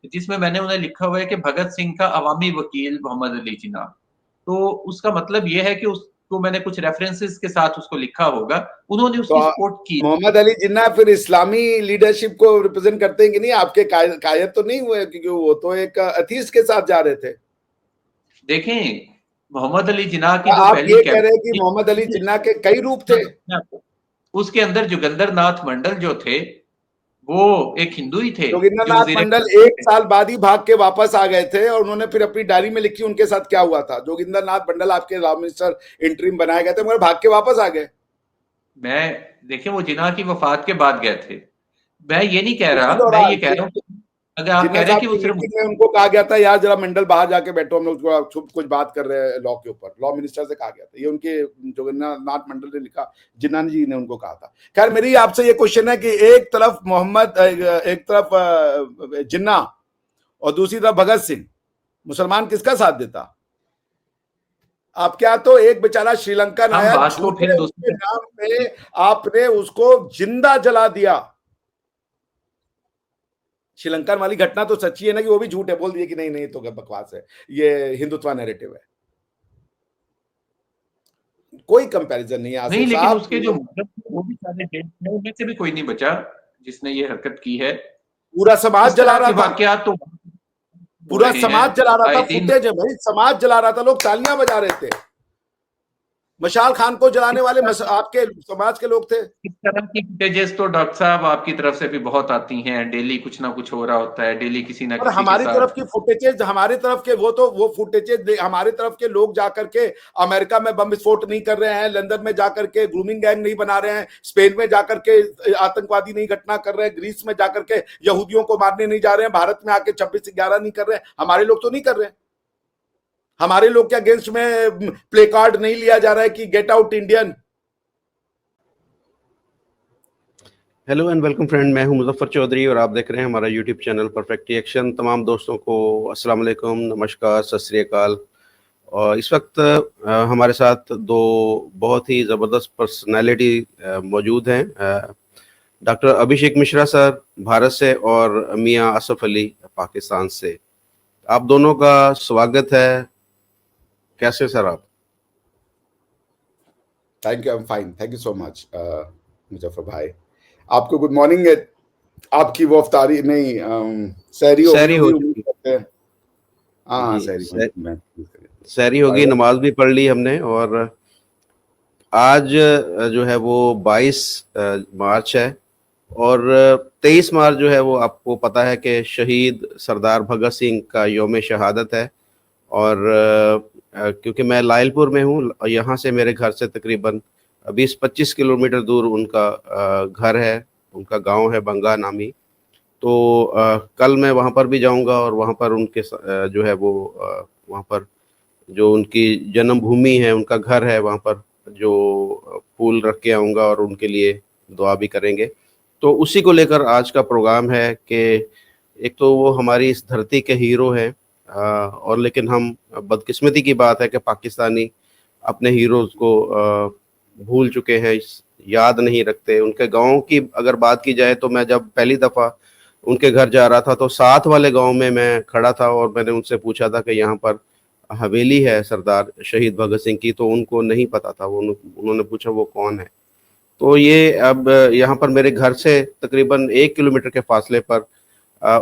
जिसमें मैंने उन्हें लिखा हुआ है कि भगत सिंह का अवामी वकील मोहम्मद अली जिन्ना। तो उसका मतलब ये है कि उसको मैंने कुछ रेफरेंसेस के साथ उसको लिखा होगा, उन्होंने तो उसकी सपोर्ट की। मोहम्मद अली जिन्ना फिर इस्लामी लीडरशिप को रिप्रेजेंट करते हैं कि नहीं? आपके कायद तो नहीं हुए, क्योंकि वो तो एक अथीस्ट के साथ जा रहे थे। देखें, मोहम्मद अली जिन्ना की तो जो आप पहली ये कह रहे हैं कि कैबिनेट मोहम्मद अली जिन्ना के कई रूप थे? थी, उसके अंदर जोगिंदर नाथ मंडल जो थे, वो एक हिंदू ही थे जो जोगिंद्रनाथ वजीर मंडल 1 साल बाद ही भाग के वापस आ गए थे, और उन्होंने फिर अपनी डायरी में लिखी उनके साथ क्या हुआ था। जोगिंद्रनाथ मंडल आपके लॉ मिनिस्टर इंटरिम बनाए गए थे, मगर भाग के वापस आ गए। मैं देखें, वो जिन्ना की वफात के बाद गए थे। मैं ये नहीं कह उसी रहा, मैं ये दौरान कह रहा हूँ कि अगर आप जिन्ना कह रहे हैं साहब कि वो की सिर्फ मीटिंग में उनको कहा गया था, यार जरा मंडल बाहर जाके बैठो, हम लोग कुछ बात कर रहे हैं लॉ के ऊपर। लॉ मिनिस्टर से कहा गया था, ये उनके जोगिंद्रनाथ मंडल ने लिखा, जिन्ना जी ने उनको कहा था। खैर, मेरी आपसे ये क्वेश्चन है कि एक तरफ एक तरफ जिन्ना और दूसरी तरफ भगत सिंह, मुसलमान किसका साथ देता? आप क्या, तो एक बेचारा श्रीलंकन हम आया, बात को फिर झूठे उसके दूसरे नाम पे आपने उसको जिंदा जला दिया। श्रीलंकन वाली घटना तो सच्ची है ना, कि वो भी झूठ है, बोल दिए कि नहीं नहीं तो बकवास है, ये हिंदुत्व नैरेटिव है। कोई कंपैरिजन नहीं है नहीं, आसिफ लेकिन साहब। उसके जो मतलब वो भी सारे जेल में, उनमें से भी कोई नहीं बचा जिसने ये हरकत की है। पूरा समाज इस जला तरह रहा के था, वाकयात तो हो पूरा रहे हैं समाज जला रहा था। आए दिन। फुटेज है भाई, समाज जला रहा था, लोग तालियां बजा रहे थे। मशाल खान को जलाने इस वाले तरह आपके समाज के लोग थे। इस तरह की फुटेजेस तो डॉक्टर साहब आपकी तरफ से भी बहुत आती हैं। डेली कुछ ना कुछ हो रहा होता है, डेली किसी ना और किसी के हमारी तरफ साथ। की फुटेजेज, हमारे तरफ के वो फुटेजेज, हमारे तरफ के लोग जाकर के अमेरिका में बम विस्फोट नहीं कर रहे हैं, लंदन में जाकर के ग्रूमिंग गैंग नहीं बना रहे हैं, स्पेन में जाकर के आतंकवादी नहीं घटना कर रहे हैं, ग्रीस में जाकर के यहूदियों को मारने नहीं जा रहे हैं, भारत में आके 26/11 नहीं कर रहे हैं। हमारे लोग तो नहीं कर रहे हैं। हमारे लोग के अगेंस्ट में प्ले कार्ड नहीं लिया जा रहा है कि get out Indian. Hello and welcome friend, मैं हूं मुजफ्फर चौधरी और आप देख रहे हैं हमारा यूट्यूब चैनल परफेक्ट रिएक्शन। तमाम दोस्तों को अस्सलाम वालेकुम, नमस्कार, सत श्री अकाल। और इस वक्त हमारे साथ दो बहुत ही ज़बरदस्त पर्सनैलिटी मौजूद हैं। डॉक्टर अभिषेक मिश्रा सर भारत से और मियां असफ अली पाकिस्तान से। आप दोनों का स्वागत है। कैसे सर आप? Thank you, I am fine, thank you so much Muzaffar भाई। आपको गुड मॉर्निंग है। आपकी वो अफ्तारी नहीं, सहरी सहरी होगी हो उम्मीद चुकी करते हैं। हाँ, जी, सहरी सहरी होगी, नमाज भी पढ़ ली हमने। और आज जो है वो 22 मार्च है और 23 मार्च जो है वो आपको पता है कि शहीद सरदार भगत सिंह का यौम शहादत है। और क्योंकि मैं लायलपुर में हूँ, यहाँ से मेरे घर से तकरीबन 20-25 किलोमीटर दूर उनका घर है, उनका गांव है बंगा नामी। तो कल मैं वहाँ पर भी जाऊँगा और वहाँ पर उनके जो है वो वहाँ पर जो उनकी जन्मभूमि है, उनका घर है, वहाँ पर जो फूल रख के आऊँगा और उनके लिए दुआ भी करेंगे। तो उसी को लेकर आज का प्रोग्राम है कि एक तो वो हमारी इस धरती के हीरो हैं, और लेकिन हम बदकिस्मती की बात है कि पाकिस्तानी अपने हीरोज़ को भूल चुके हैं, याद नहीं रखते। उनके गांव की अगर बात की जाए तो मैं जब पहली दफ़ा उनके घर जा रहा था तो साथ वाले गांव में मैं खड़ा था और मैंने उनसे पूछा था कि यहाँ पर हवेली है सरदार शहीद भगत सिंह की, तो उनको नहीं पता था। वो उन्होंने पूछा वो कौन है। तो ये अब यहाँ पर मेरे घर से तकरीबन 1 किलोमीटर के फासले पर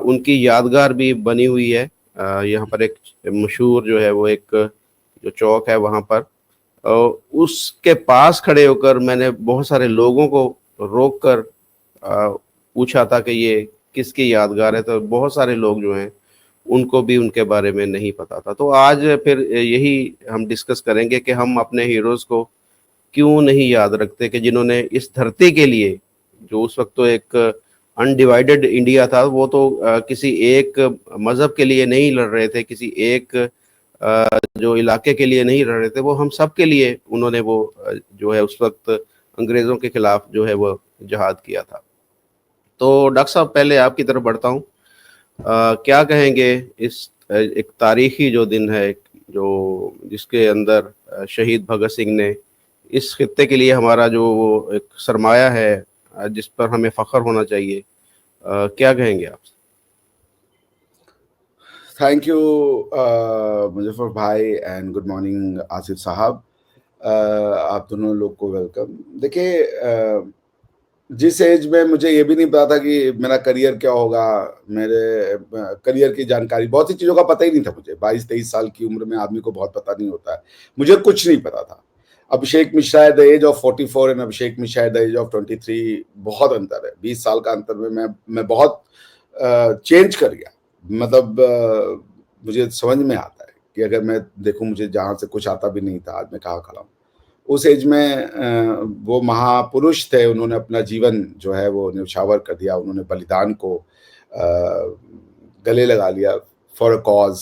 उनकी यादगार भी बनी हुई है। यहाँ पर एक मशहूर जो है वो एक जो चौक है वहाँ पर, उसके पास खड़े होकर मैंने बहुत सारे लोगों को रोक कर पूछा था कि ये किसकी यादगार है। तो बहुत सारे लोग जो हैं उनको भी उनके बारे में नहीं पता था। तो आज फिर यही हम डिस्कस करेंगे कि हम अपने हीरोज़ को क्यों नहीं याद रखते, कि जिन्होंने इस धरती के लिए, जो उस वक्त तो एक अनडिवाइडेड इंडिया था, वो तो किसी एक मज़हब के लिए नहीं लड़ रहे थे, किसी एक जो इलाके के लिए नहीं लड़ रहे थे, वो हम सब के लिए उन्होंने वो जो है उस वक्त अंग्रेज़ों के खिलाफ जो है वो जहाद किया था। तो डॉक्टर साहब पहले आपकी तरफ बढ़ता हूँ। क्या कहेंगे इस एक तारीखी जो दिन है, जो जिसके अंदर शहीद भगत सिंह ने इस खित्ते के लिए हमारा जो वो एक सरमाया है जिस पर हमें फ़ख्र होना चाहिए, क्या कहेंगे आप? थैंक यू मुजफ्फर भाई एंड गुड मॉर्निंग आसिफ साहब। आप दोनों लोग को वेलकम। देखिए, जिस एज में मुझे ये भी नहीं पता था कि मेरा करियर क्या होगा, मेरे करियर की जानकारी, बहुत सी चीज़ों का पता ही नहीं था मुझे। 22-23 साल की उम्र में आदमी को बहुत पता नहीं होता है। मुझे कुछ नहीं पता था। Abhishek Mishra at the age of 44 and Abhishek Mishra at the age of 23, बहुत अंतर है। 20 साल का अंतर में मैं बहुत चेंज कर गया। मतलब मुझे समझ में आता है कि अगर मैं देखूं, मुझे जहाँ से कुछ आता भी नहीं था, आज मैं कहाँ खड़ा हूँ। उस एज में वो महापुरुष थे, उन्होंने अपना जीवन जो है वो न्यौछावर कर दिया। उन्होंने बलिदान को गले लगा लिया फॉर अ कॉज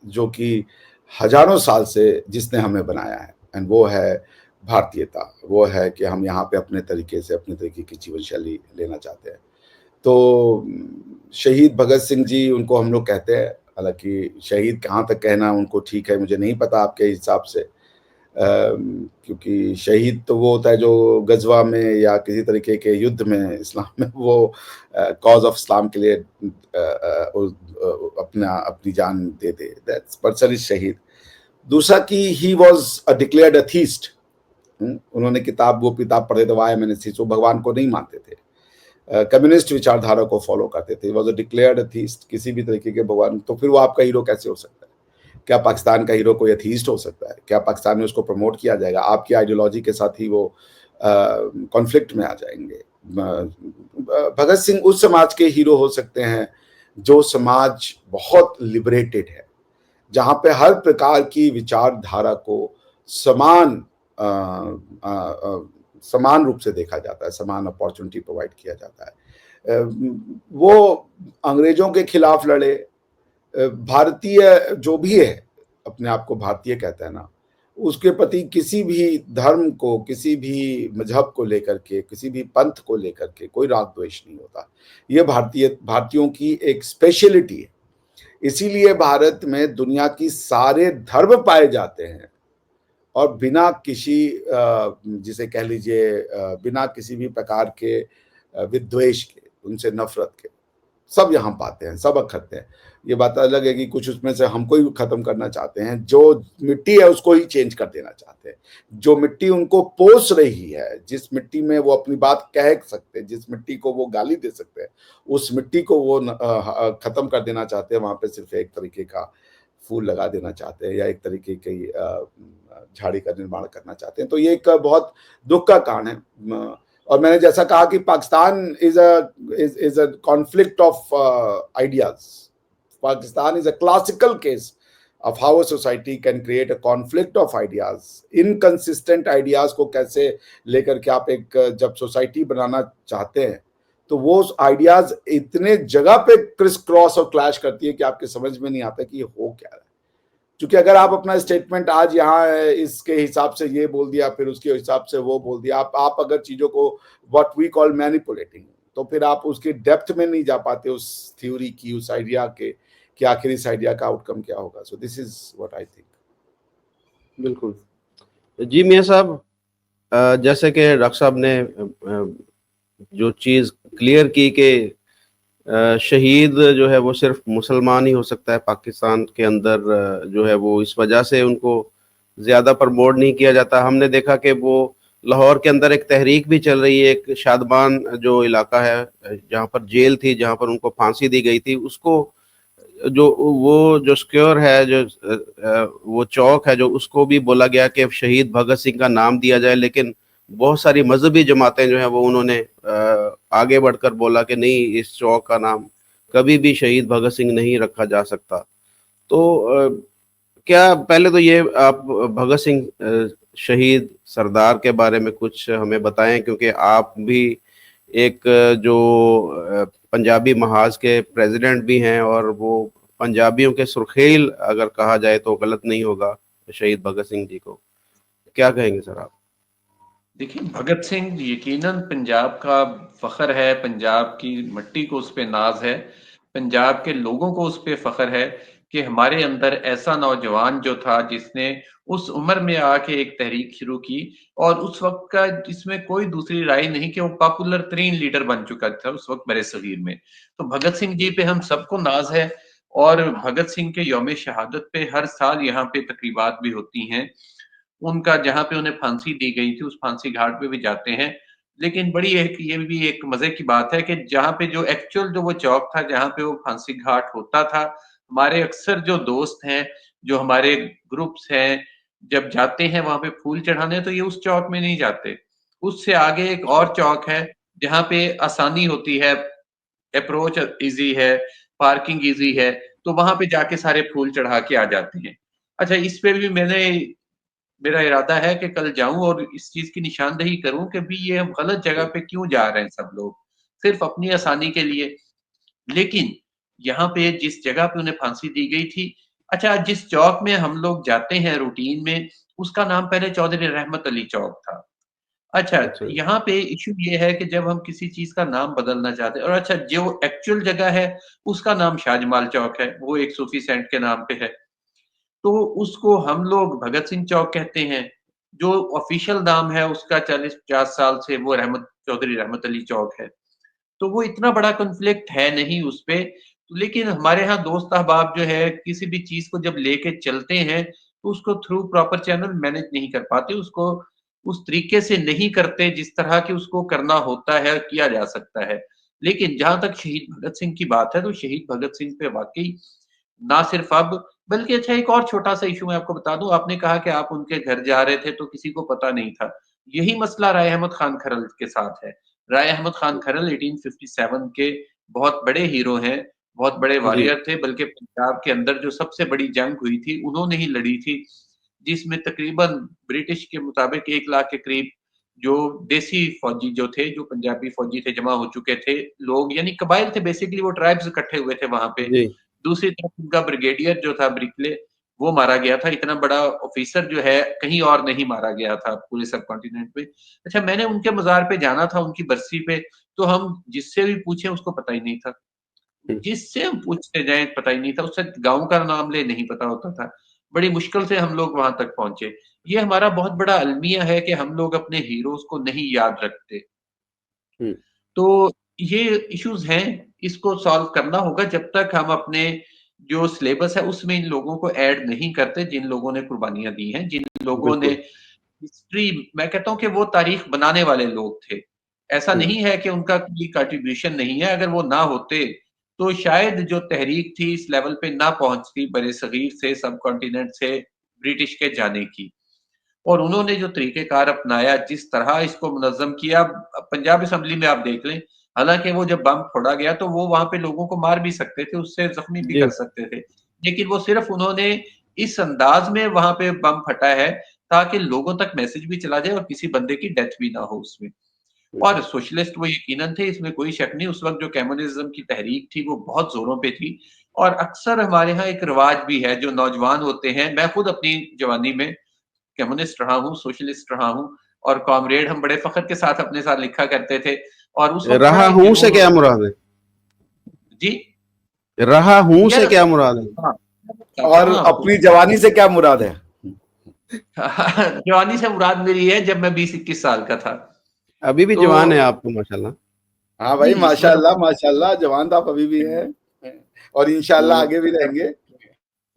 जो कि हजारों साल से जिसने हमें बनाया है, एंड वो है भारतीयता। वो है कि हम यहाँ पे अपने तरीके से, अपने तरीके की जीवन शैली लेना चाहते हैं। तो शहीद भगत सिंह जी, उनको हम लोग कहते हैं, हालांकि शहीद कहाँ तक कहना उनको ठीक है मुझे नहीं पता आपके हिसाब से, क्योंकि शहीद तो वो होता है जो गजवा में या किसी तरीके के युद्ध में, इस्लाम में वो कॉज ऑफ इस्लाम के लिए अपनी जान दे दे, दैट्स पर्सन इज शहीद। दूसरा कि he was a declared atheist. उन्होंने वो किताब पढ़े थे, वाई मैंने वो भगवान को नहीं मानते थे, कम्युनिस्ट विचारधारा को फॉलो करते थे। वॉज अ डिक्लेयर्ड अथीस्ट, किसी भी तरीके के भगवान। तो फिर वो आपका हीरो कैसे हो सकता है? क्या पाकिस्तान का हीरो कोई एथीस्ट हो सकता है? क्या पाकिस्तान में उसको प्रमोट किया जाएगा? आपकी आइडियोलॉजी के साथ ही वो कॉन्फ्लिक्ट में आ जाएंगे। भगत सिंह उस समाज के हीरो हो सकते हैं जो समाज बहुत लिबरेटेड है, जहां पे हर प्रकार की विचारधारा को समान रूप से देखा जाता है, समान अपॉर्चुनिटी प्रोवाइड किया जाता है। वो अंग्रेजों के खिलाफ लड़े। भारतीय जो भी है, अपने आप को भारतीय कहता है ना, उसके प्रति किसी भी धर्म को, किसी भी मजहब को लेकर के, किसी भी पंथ को लेकर के कोई राग द्वेष नहीं होता। ये भारतीयों की एक स्पेशलिटी है। इसीलिए भारत में दुनिया की सारे धर्म पाए जाते हैं, और बिना किसी जिसे कह लीजिए बिना किसी भी प्रकार के विद्वेष के, उनसे नफरत के, सब यहाँ पाते हैं, सब अखरते हैं। ये बात अलग है कि कुछ उसमें से हमको ही खत्म करना चाहते हैं। जो मिट्टी है उसको ही चेंज कर देना चाहते हैं। जो मिट्टी उनको पोष रही है, जिस मिट्टी में वो अपनी बात कह सकते हैं, जिस मिट्टी को वो गाली दे सकते हैं, उस मिट्टी को वो खत्म कर देना चाहते हैं। वहां पे सिर्फ एक तरीके का फूल लगा देना चाहते हैं, या एक तरीके की झाड़ी का निर्माण करना चाहते हैं। तो ये एक बहुत दुख का कारण है। और मैंने जैसा कहा कि Pakistan is a conflict of ideas. Pakistan is a classical case of how a society can create a conflict of ideas, inconsistent ideas को कैसे लेकर के आप एक जब सोसाइटी बनाना चाहते हैं, तो वो आइडियाज इतने जगह पे क्रिस क्रॉस और क्लैश करती है कि आपके समझ में नहीं आता कि ये हो क्या रहा है। क्योंकि अगर आप अपना स्टेटमेंट आज यहाँ इसके हिसाब से ये बोल दिया, फिर उसके हिसाब से वो बोल दिया, आप अगर चीजों को व्हाट वी कॉल मैनिपुलेटिंग, तो फिर आप उसकी डेप्थ में नहीं जा पाते उस थ्योरी की, उस आइडिया के, कि आखिर इस आइडिया का आउटकम क्या होगा। So this is what I think. बिल्कुल जी मियां साहब, जैसे कि डॉक्टर साहब ने जो चीज़ क्लियर की कि शहीद जो है वो सिर्फ मुसलमान ही हो सकता है पाकिस्तान के अंदर, जो है वो इस वजह से उनको ज़्यादा प्रमोट नहीं किया जाता। हमने देखा कि वो लाहौर के अंदर एक तहरीक भी चल रही है, एक शादबान जो इलाका है जहाँ पर जेल थी, जहाँ पर उनको फांसी दी गई थी, उसको जो सिक्योर है, जो वो चौक है, जो उसको भी बोला गया कि शहीद भगत सिंह का नाम दिया जाए। लेकिन बहुत सारी मजहबी जमातें जो है वो उन्होंने आगे बढ़कर बोला कि नहीं, इस चौक का नाम कभी भी शहीद भगत सिंह नहीं रखा जा सकता। तो क्या पहले तो ये आप भगत सिंह शहीद सरदार के बारे में कुछ हमें बताएं, क्योंकि आप भी एक जो पंजाबी महाज के प्रेसिडेंट भी हैं, और वो पंजाबियों के सुर्खेल अगर कहा जाए तो गलत नहीं होगा शहीद भगत सिंह जी को। क्या कहेंगे सर आप? देखिए, भगत सिंह यकीनन पंजाब का फख्र है, पंजाब की मिट्टी को उस पर नाज है, पंजाब के लोगों को उस पर फख्र है कि हमारे अंदर ऐसा नौजवान जो था जिसने उस उम्र में आके एक तहरीक शुरू की, और उस वक्त का जिसमें कोई दूसरी राय नहीं कि वो पॉपुलर तरीन लीडर बन चुका था उस वक्त बड़े सगीर में। तो भगत सिंह जी पे हम सबको नाज है। और भगत सिंह के यौम शहादत पे हर साल यहाँ पे तकरीबात भी होती हैं। उनका जहाँ पे उन्हें फांसी दी गई थी, उस फांसी घाट पे भी जाते हैं। लेकिन बड़ी एक ये भी एक मज़े की बात है कि जहाँ पे जो एक्चुअल जो वो चौक था, जहाँ पे वो फांसी घाट होता था, हमारे अक्सर जो दोस्त हैं, जो हमारे ग्रुप्स हैं, जब जाते हैं वहाँ पे फूल चढ़ाने, तो ये उस चौक में नहीं जाते। उससे आगे एक और चौक है, जहाँ पे आसानी होती है, अप्रोच ईज़ी है, पार्किंग ईज़ी है, तो वहाँ पे जाके सारे फूल चढ़ा के आ जाते हैं। अच्छा, इस पे भी मेरा इरादा है कि कल जाऊँ और इस चीज़ की निशानदेही करूँ कि भई ये हम गलत जगह पे क्यों जा रहे हैं सब लोग, सिर्फ़ अपनी आसानी के लिए। लेकिन यहाँ पे जिस जगह पे उन्हें फांसी दी गई थी, अच्छा जिस चौक में हम लोग जाते हैं रूटीन में, उसका नाम पहले चौधरी रहमत अली चौक था। अच्छा, अच्छा। यहाँ पे इश्यू ये है कि जब हम किसी चीज़ का नाम बदलना चाहते हैं और अच्छा जो एक्चुअल जगह है, उसका नाम शाहजमाल चौक है, वो एक सूफ़ी सेंट के नाम पे है। तो उसको हम लोग भगत सिंह चौक कहते हैं। जो ऑफ़िशियल नाम है उसका 40-50 साल से वो चौधरी रहमत अली चौक है। तो वो इतना बड़ा कॉन्फ्लिक्ट है नहीं उसपे, लेकिन हमारे यहाँ दोस्त अहबाब जो है किसी भी चीज़ को जब लेके चलते हैं, तो उसको थ्रू प्रॉपर चैनल मैनेज नहीं कर पाते, उसको उस तरीके से नहीं करते जिस तरह की उसको करना होता है, किया जा सकता है। लेकिन जहाँ तक शहीद भगत सिंह की बात है, तो शहीद भगत सिंह पे वाक़ई ना सिर्फ़ अब बल्कि अच्छा एक और छोटा-सा इश्यू मैं आपको बता दूँ, आपने कहा कि आप उनके घर जा रहे थे तो किसी को पता नहीं था। यही मसला राय अहमद खान खरल के साथ है। राय अहमद खान खरल 1857 के बहुत बड़े हीरो हैं, बहुत बड़े जी। वॉरियर थे, बल्कि पंजाब के अंदर जो सबसे बड़ी जंग हुई थी, उन्होंने ही लड़ी थी, जिसमें तकरीबन ब्रिटिश के मुताबिक 1 लाख के करीब जो देसी फौजी जो थे, जो पंजाबी फौजी थे, जमा हो चुके थे लोग, यानी कबाइल थे बेसिकली, वो ट्राइब्स इकट्ठे हुए थे वहाँ पे। जी। दूसरी तरफ उनका ब्रिगेडियर जो था ब्रिकले, वो मारा गया था। इतना बड़ा ऑफिसर जो है कहीं और नहीं मारा गया था पूरे सब कॉन्टिनेंट में। अच्छा, मैंने उनके मज़ार पे जाना था, उनकी बरसी पे, तो हम जिससे भी पूछे उसको पता ही नहीं था। हुँ। जिससे हम पूछते जाएँ पता ही नहीं था, उससे गाँव का नाम ले नहीं पता होता था। बड़ी मुश्किल से हम लोग वहाँ तक पहुँचे। ये हमारा बहुत बड़ा अलमिया है कि हम लोग अपने हीरोज़ को नहीं याद रखते। हुँ। तो ये इश्यूज़ हैं, इसको सॉल्व करना होगा जब तक हम अपने जो सिलेबस है उसमें इन लोगों को ऐड नहीं करते, जिन लोगों ने कुर्बानियाँ दी हैं, जिन लोगों ने बिल्कुल। हिस्ट्री, मैं कहता हूँ कि वो तारीख बनाने वाले लोग थे। ऐसा हुँ। नहीं है कि उनका कोई कंट्रीब्यूशन नहीं है, अगर वो ना होते, तो शायद जो तहरीक थी इस लेवल पे ना पहुँचती बरे-सगीर से, सब कॉन्टिनेंट से ब्रिटिश के जाने की। और उन्होंने जो तरीक़ेकार अपनाया, जिस तरह इसको मुनज़्ज़म किया, पंजाब असेंबली में आप देख लें, हालाँकि वो जब बम फोड़ा गया तो वो वहाँ पे लोगों को मार भी सकते थे, उससे ज़ख्मी भी जी। कर सकते थे। लेकिन वो सिर्फ़ उन्होंने इस अंदाज़ में वहाँ पे बम फटा है, ताकि लोगों तक मैसेज भी चला जाए और किसी बंदे की डेथ भी ना हो उसमें। हुँ। और सोशलिस्ट वो यकीनन थे, इसमें कोई शक नहीं, उस वक़्त जो कम्युनिज़्म की तहरीक थी, वो बहुत ज़ोरों पे थी। और अक्सर हमारे यहाँ एक रिवाज भी है, जो नौजवान होते हैं, मैं खुद अपनी जवानी में कम्युनिस्ट रहा हूँ, सोशलिस्ट रहा हूँ और कॉमरेड हम बड़े फ़ख्र के साथ अपने साथ लिखा करते थे और उस वक़्त बड़ा रहा एक हूँ से जुनून क्या होता मुराद है? जी, रहा हूँ से यार क्या मुराद है? हाँ, मैं बताता और हूँ आपको। अपनी जवानी से क्या मुराद है? जवानी से मुराद मेरी है जब मैं 20-21 साल का था। अभी भी तो जवान है आप तो माशाल्लाह। हाँ भाई, नहीं, इसमें तो माशाल्लाह माशाल्लाह, जवान तो आप अभी भी हैं और इंशाल्लाह तो आगे भी रहेंगे।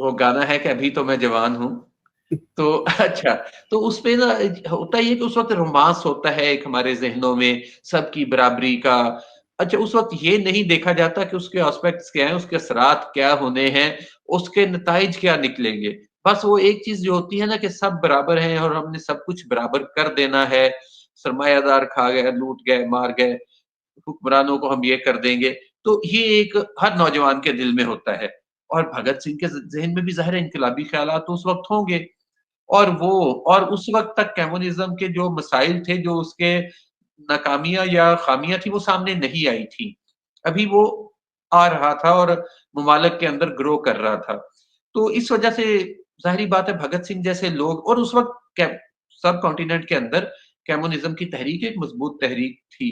वो गाना है कि अभी तो मैं जवान हूँ। तो अच्छा, तो उसपे ना होता ये है कि उस वक़्त रोमांस होता है एक हमारे ज़हनों में, सबकी बराबरी का। अच्छा, उस वक़्त ये नहीं देखा जाता कि उसके एस्पेक्ट्स क्या हैं, उसके असरात क्या होने हैं, उसके नताइज क्या निकलेंगे। बस वो एक चीज़ जो होती है ना कि सब बराबर हैं और हमने सब कुछ बराबर कर देना है, सरमायादार खा गए, लूट गए, मार गए, हुक्मरानों को हम ये कर देंगे। तो ये एक हर नौजवान के दिल में होता है और भगत सिंह के ज़हन में भी ज़ाहिर है इनकलाबी ख़्यालात तो उस वक़्त होंगे। और वो और उस वक़्त तक कम्युनिज़्म के जो मसाइल थे, जो उसके नाकामियाँ या ख़ामियाँ थी, वो सामने नहीं आई थी। अभी वो आ रहा था और ममालिक के अंदर ग्रो कर रहा था। तो इस वज़ह से ज़ाहिर-सी बात है भगत सिंह जैसे लोग और उस वक़्त कै सब कॉन्टिनेंट के अंदर कम्युनिज़्म की तहरीक एक मज़बूत तहरीक थी।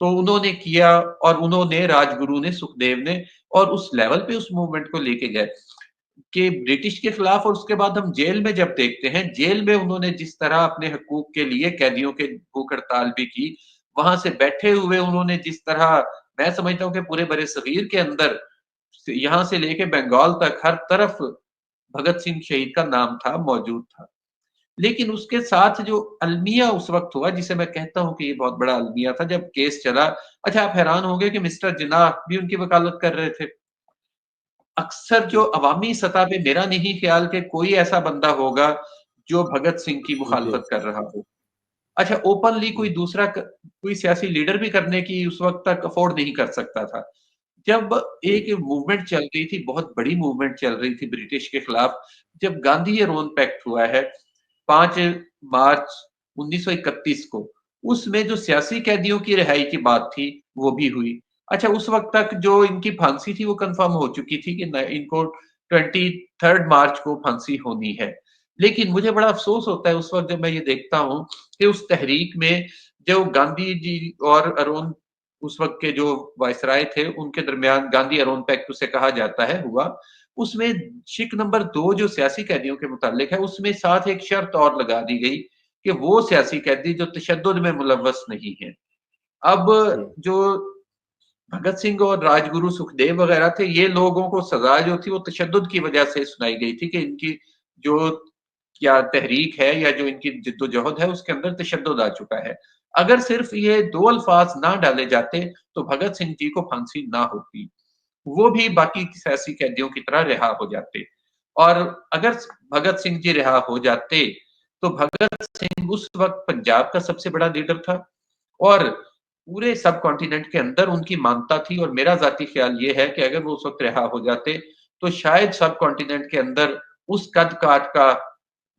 तो उन्होंने किया और उन्होंने राजगुरु ने, सुखदेव ने और उस लेवल पे उस मूवमेंट को लेके गए कि ब्रिटिश के खिलाफ और उसके बाद हम जेल में जब देखते हैं, जेल में उन्होंने जिस तरह अपने हकूक के लिए कैदियों के भूख हड़ताल भी की, वहाँ से बैठे हुए उन्होंने जिस तरह मैं समझता हूँ कि पूरे बरे-सगीर के अंदर यहाँ से लेके बंगाल तक हर तरफ भगत सिंह शहीद का नाम था, मौजूद था। लेकिन उसके साथ जो अलमिया उस वक्त हुआ, जिसे मैं कहता हूं कि ये बहुत बड़ा अलमिया था, जब केस चला। अच्छा, आप हैरान होंगे कि मिस्टर जिन्ना भी उनकी वकालत कर रहे थे। अक्सर जो अवामी सतह पे मेरा नहीं ख्याल कि कोई ऐसा बंदा होगा जो भगत सिंह की जी। मुखालफत कर रहा हो। अच्छा, ओपनली कोई दूसरा कोई सियासी लीडर भी करने की उस वक्त तक अफोर्ड नहीं कर सकता था। जब हम्म, एक मूवमेंट चल रही थी, बहुत बड़ी मूवमेंट चल रही थी ब्रिटिश के खिलाफ, जब गांधी एरोन पैक्ट हुआ है 5 मार्च 1931 को, उसमें जो सियासी कैदियों की रिहाई की बात थी, वो भी हुई। अच्छा, उस वक्त तक जो इनकी फांसी थी वो कंफर्म हो चुकी थी कि इनको 23 मार्च को फांसी होनी है। लेकिन मुझे बड़ा अफसोस होता है उस वक्त जब मैं ये देखता हूँ कि उस तहरीक में जो गांधी जी और अरुण, उस वक्त के जो वायसराय थे, उनके दरमियान गांधी अरुण पैक्ट उसे कहा जाता है, हुआ। उसमें शिक नंबर 2 जो सियासी कैदियों के मुतालिक है, उसमें साथ एक शर्त और लगा दी गई कि वो सियासी कैदी जो तशद्दुद में मुलव्वस नहीं है। अब हम्म, जो भगत सिंह और राजगुरु सुखदेव वगैरह थे, ये लोगों को सजा जो थी वो तशद्दुद की वजह से सुनाई गई थी कि इनकी जो क्या तहरीक है या जो इनकी जिद्दोजहद है उसके अंदर तशद्दुद आ चुका है। अगर सिर्फ ये 2 अल्फाज ना डाले जाते तो भगत सिंह जी को फांसी ना होती, वो भी बाकी सियासी कैदियों की तरह रिहा हो जाते। और अगर भगत सिंह जी रिहा हो जाते तो भगत सिंह उस वक्त पंजाब का सबसे बड़ा लीडर था, और पूरे सब कॉन्टिनेंट के अंदर उनकी मानता थी। और मेरा जाती ख्याल ये है कि अगर वो उस वक्त रिहा हो जाते तो शायद सब कॉन्टिनेंट के अंदर उस कद काट का